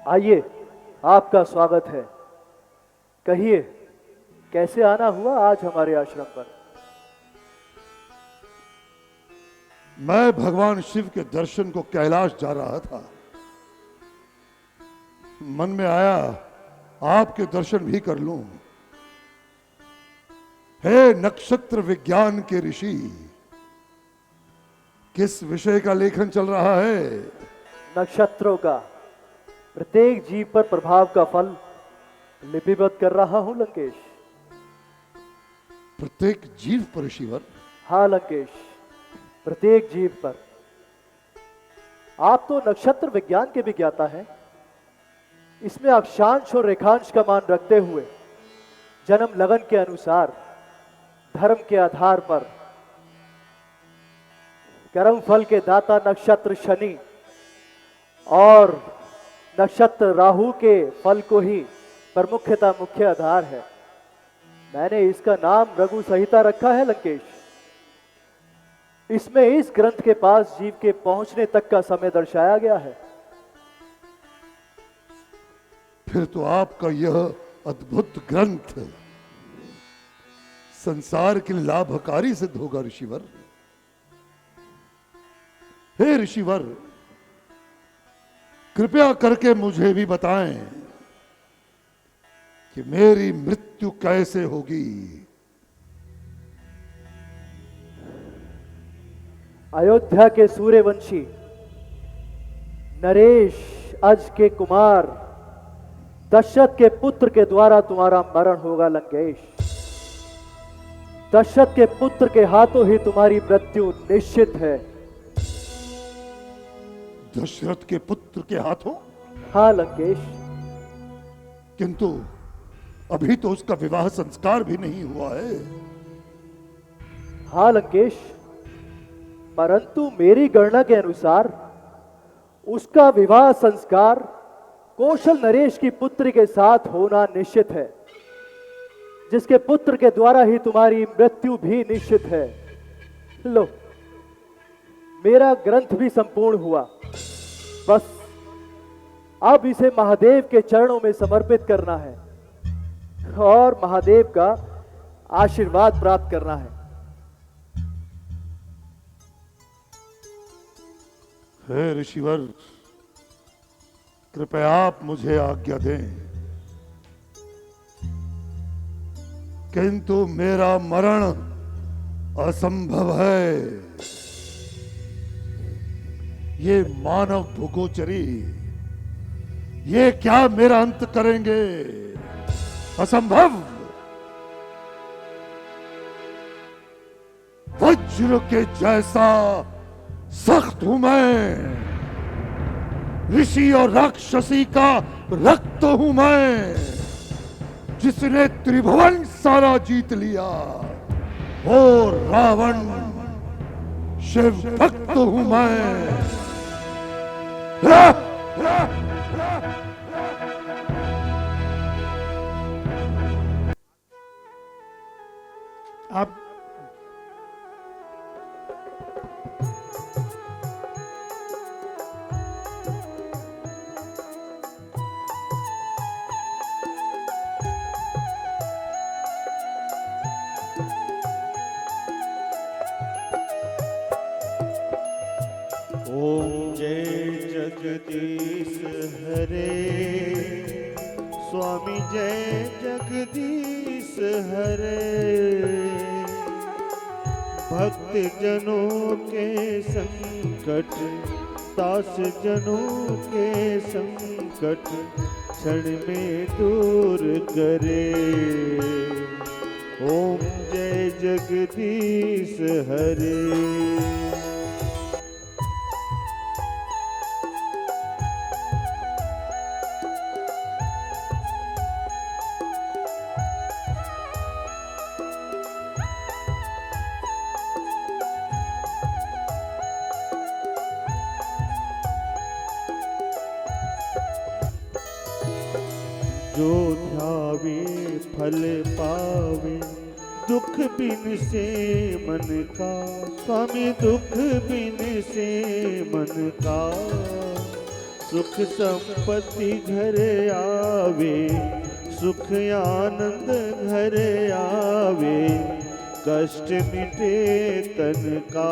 आइए, आपका स्वागत है। कहिए, कैसे आना हुआ आज हमारे आश्रम पर? मैं भगवान शिव के दर्शन को कैलाश जा रहा था। मन में आया आपके दर्शन भी कर लूं। हे नक्षत्र विज्ञान के ऋषि, किस विषय का लेखन चल रहा है? नक्षत्रों का प्रत्येक जीव पर प्रभाव का फल लिपिबद्ध कर रहा हूं लंकेश। प्रत्येक जीव पर ऋषिवर? हाँ लंकेश, प्रत्येक जीव पर। आप तो नक्षत्र विज्ञान के भी ज्ञाता हैं। इसमें अक्षांश और रेखांश का मान रखते हुए जन्म लगन के अनुसार धर्म के आधार पर कर्म फल के दाता नक्षत्र शनि और नक्षत्र राहु के फल को ही प्रमुखता मुख्य आधार है। मैंने इसका नाम रघु संहिता रखा है लंकेश। इसमें इस ग्रंथ के पास जीव के पहुंचने तक का समय दर्शाया गया है। फिर तो आपका यह अद्भुत ग्रंथ संसार के लिए लाभकारी सिद्ध होगा ऋषिवर। हे ऋषिवर, कृपया करके मुझे भी बताएं कि मेरी मृत्यु कैसे होगी। अयोध्या के सूर्यवंशी नरेश अज के कुमार दशरथ के पुत्र के द्वारा तुम्हारा मरण होगा लंकेश। दशरथ के पुत्र के हाथों ही तुम्हारी मृत्यु निश्चित है। दशरथ के पुत्र के हाथों? हाँ लंकेश। किंतु अभी तो उसका विवाह संस्कार भी नहीं हुआ है। हाँ लंकेश, परंतु मेरी गणना के अनुसार उसका विवाह संस्कार कौशल नरेश की पुत्री के साथ होना निश्चित है, जिसके पुत्र के द्वारा ही तुम्हारी मृत्यु भी निश्चित है। लो, मेरा ग्रंथ भी संपूर्ण हुआ। बस अब इसे महादेव के चरणों में समर्पित करना है और महादेव का आशीर्वाद प्राप्त करना है। हे ऋषिवर, कृपया आप मुझे आज्ञा दें, किंतु मेरा मरण असंभव है। ये मानव भूगोचरी, ये क्या मेरा अंत करेंगे? असंभव। वज्र के जैसा सख्त हूं मैं, ऋषि और राक्षसी का रक्त हूं मैं, जिसने त्रिभुवन सारा जीत लिया। ओ रावण, शिव भक्त हूं मैं। आप ओम जय जगदीश हरे, स्वामी जय जगदीश हरे। भक्त जनों के संकट, दास जनों के संकट क्षण में दूर करे। ओम जय जगदीश हरे। जो ध्यावे फल पावे, दुख बिन से मन का। स्वामी दुख बिन से मन का, सुख संपत्ति घर आवे, सुख आनंद घर आवे, कष्ट मिटे तन का।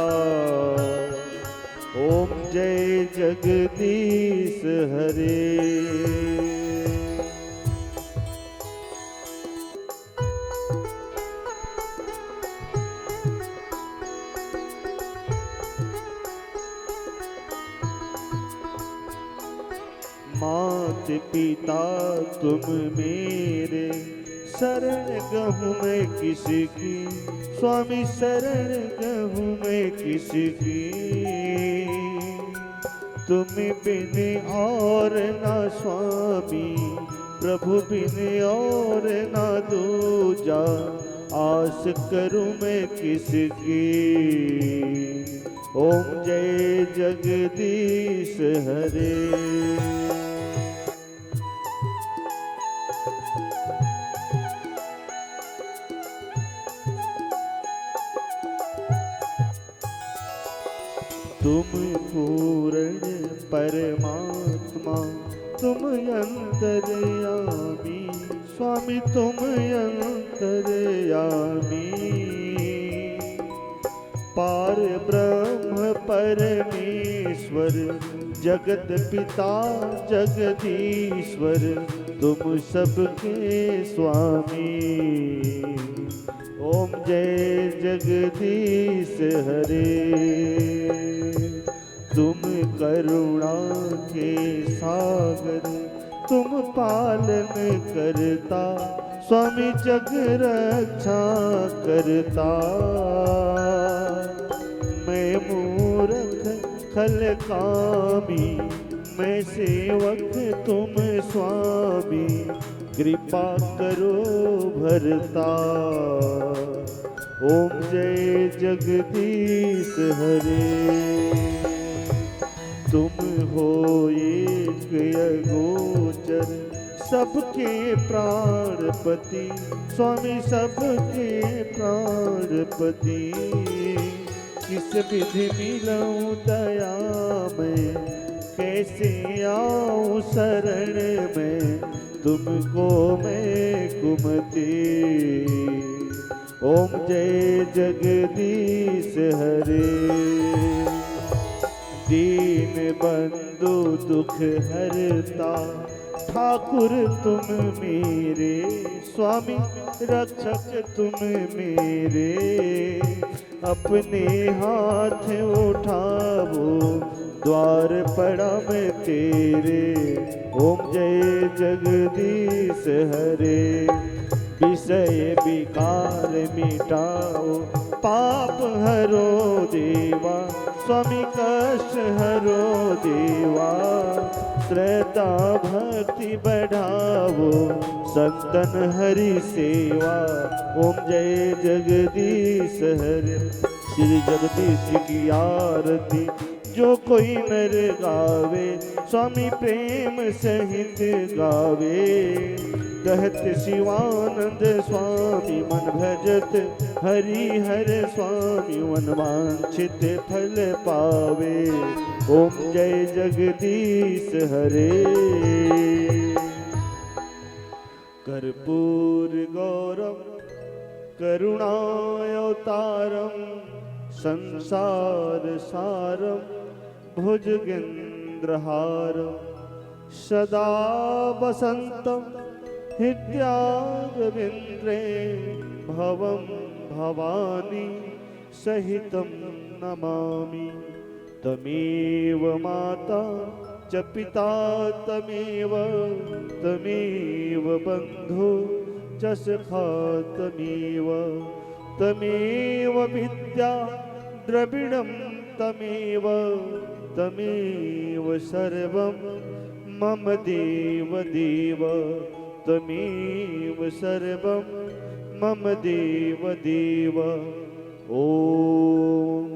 ओम जय जगदीश हरे। मात पिता तुम मेरे, शरण गहूँ मैं किसकी। स्वामी शरण गहूँ मैं किसकी। तुम बिन और ना स्वामी, प्रभु बिन और ना दूजा। आस करूँ मैं किसकी। ओम जय जगदीश हरे। तुम पूर्ण परमात्मा, तुम अंतर्यामी स्वामी, तुम अंतर्यामी। पार ब्रह्म परमेश्वर, जगत पिता जगदीश्वर, तुम सबके स्वामी। ओम जय जगदीश हरे। तुम करुणा के सागर, तुम पालन करता स्वामी, जग रक्षा करता। मैं मूर्ख खल कामी, मैं सेवक तुम स्वामी, कृपा करो भरता। ओम जय जगदीश हरे। तुम हो एक अगोचर, सबके प्राणपति स्वामी, सबके प्राणपति। किस विधि मिलऊं दया में, कैसे आऊं शरण में, तुमको मैं कुमति। ओम जय जगदीश हरे। दीन बंधु दुख हरता, ठाकुर तुम मेरे स्वामी, रक्षक तुम मेरे। अपने हाथ उठाओ, द्वार पड़ा मैं तेरे। ओम जय जगदीश हरे। विषय विकार मिटाओ, पाप हरो देवा स्वामी, कष्ट हरो देवा। श्रद्धा भक्ति बढ़ाओ, संतन हरि सेवा। ओम जय जगदीश हरे। श्री जगदीश की आरती जो कोई नर गावे, स्वामी प्रेम सहित गावे। कहत शिवानंद स्वामी, मन भजत हरि हर स्वामी, मन वांछित फल पावे। ओम जय जगदीश हरे। कर्पूर गौरम करुणावतारम, संसार सारम भुजगेन्द्रहारम, सदा वसंतम हृदयारविंद्रे, भवं भवानी सहितं नमामि। तमेव माता च पिता, तमेव बंधु च सखा, तमेव विद्या द्रविणं, तमेव सर्वं मम देव देव, तमेव सर्वं मम देव देव। ओम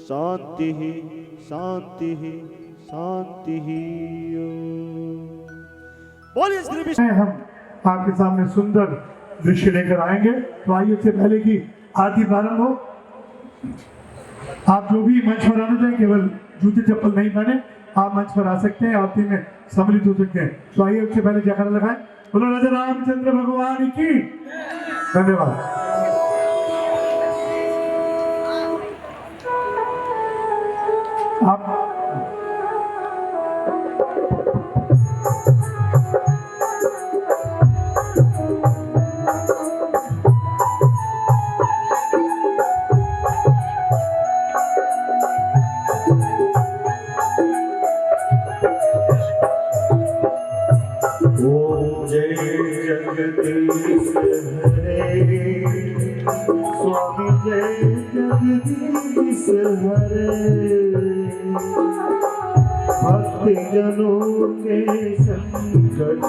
शांति शांति शांति। बोलिए श्री विष्णु। हम आपके सामने सुंदर दृश्य लेकर आएंगे, तो आइए उससे पहले की आरती प्रारंभ हो। आप जो भी मंच पर आना चाहें, केवल जूते चप्पल नहीं पहने, आप मंच पर आ सकते हैं, आरती में सम्मिलित हो सकते हैं। तो आइए उससे पहले जयकारा लगाएं। बोलो राजा रामचंद्र भगवान की। धन्यवाद। आप ओम जय जगदीश हरे। स्वामी जय जगदीश हरे। भक्त जनों के संकट,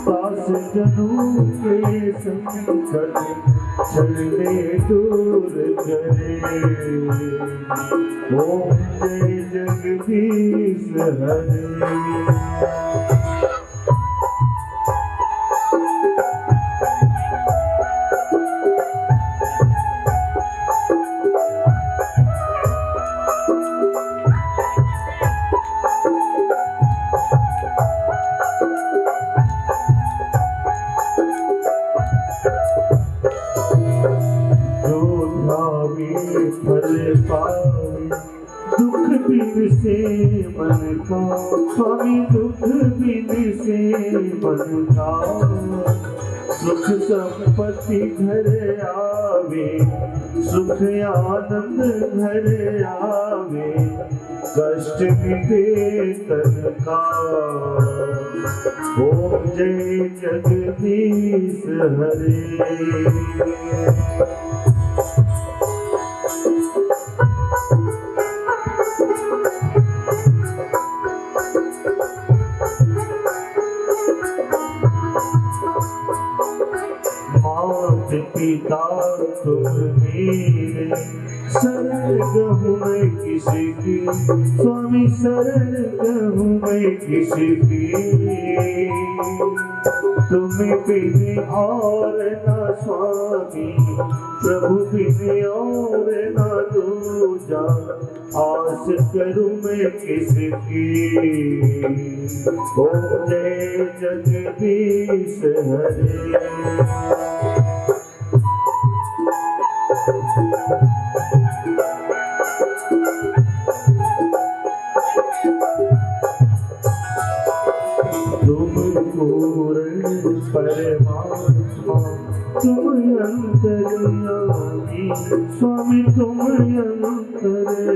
दास जनों के संकट, क्षण में दूर करे। ओम जय जगदीश हरे। बिन से मन का, स्वामी दुख बिन से मन का। सुख संपत्ति घर आवे, सुख आनंद घर आवे, कष्ट मिटे तन का। ओम जय जगदीश हरे। मात पिता तुम मेरे, शरण कहूँ मैं किसकी, स्वामी शरण कहूँ मैं किसकी। तुम्हें बिन और न स्वामी, प्रभु बिन और न दूजा, आस करूँ मैं किसकी। ओम जय जगदीश हरे। तुम पूर्ण परमात्मा, तुम अंतर्यामी, स्वामी तुम अंतर्यामी।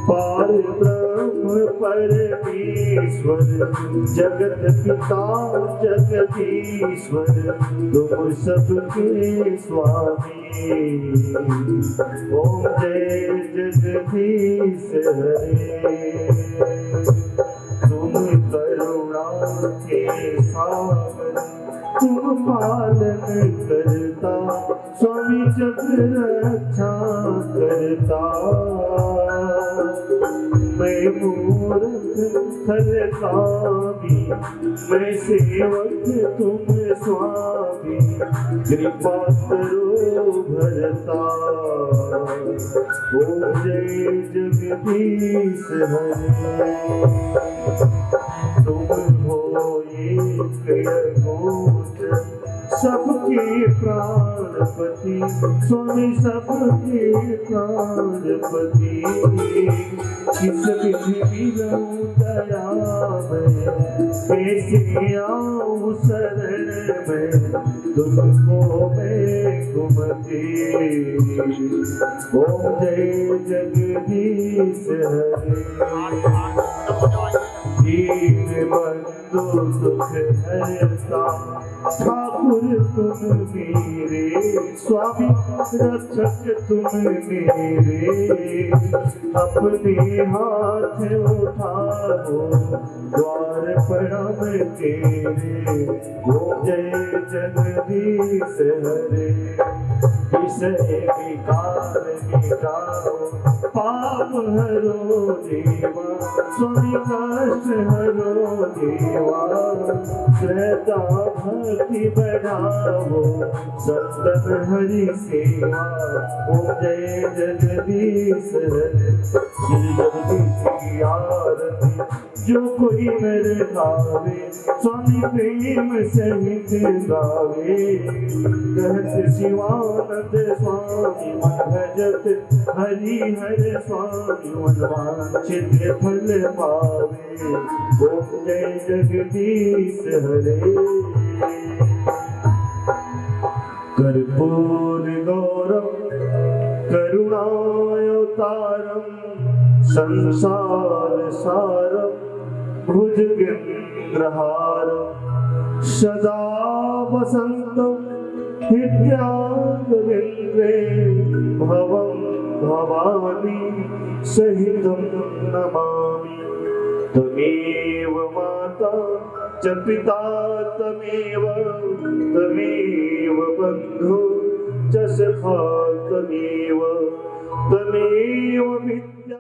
पार ब्रह्म परमेश्वर, जगत पिता जगदीश्वर, तुम सबके स्वामी। ओम जय जगदीश हरे। तुम करुणा के सागर, तुम पालन करता, स्वामी जग रक्षा करता। मैं मूर्ख खलकामी, मैं सेवक तुम स्वामी, कृपा करो भरता। ओम जय जगदीश हरे। तुम हो एक अघोष, सबके प्राणपति, स्वामी सबके प्राणपति। किस विधि मिलूं दया में, कैसे आऊं शरण में, तुमको मैं घुमती। ओम जय जगदीश हरे। दीन बंधु सुख हरता, ठाकुर तुम मेरे, स्वामी रक्षक तुम मेरे। अपने हाथ उठाओ, द्वार प्रणाम तेरे। ओम जय जगदीश हरे। विषय विकार मिटाओ, पाप हरो देवा, स्वामी कष्ट हरो देवा। श्रद्धा भक्ति बढ़ाओ, सतत हरि सेवा। ओम जय जगदीश हरे। श्री जगदीश की आरती जो कोई मेरे गावे, स्वामी प्रेम सहित गावे। कहत शिवानंद स्वामी मन भजत, हरि हर स्वामी मन वांछित फल पावे। ओम जय जगदीश हरे। कर्पूर गौरम करुणावतारम, संसार सारम भुजगेन्द्रहारम, सदा वसंतम हृदयारविंदे, भवं भवानी सहितं नमामि। त्वमेव माता च पिता, त्वमेव बन्धु च सखा, त्वमेव विद्या।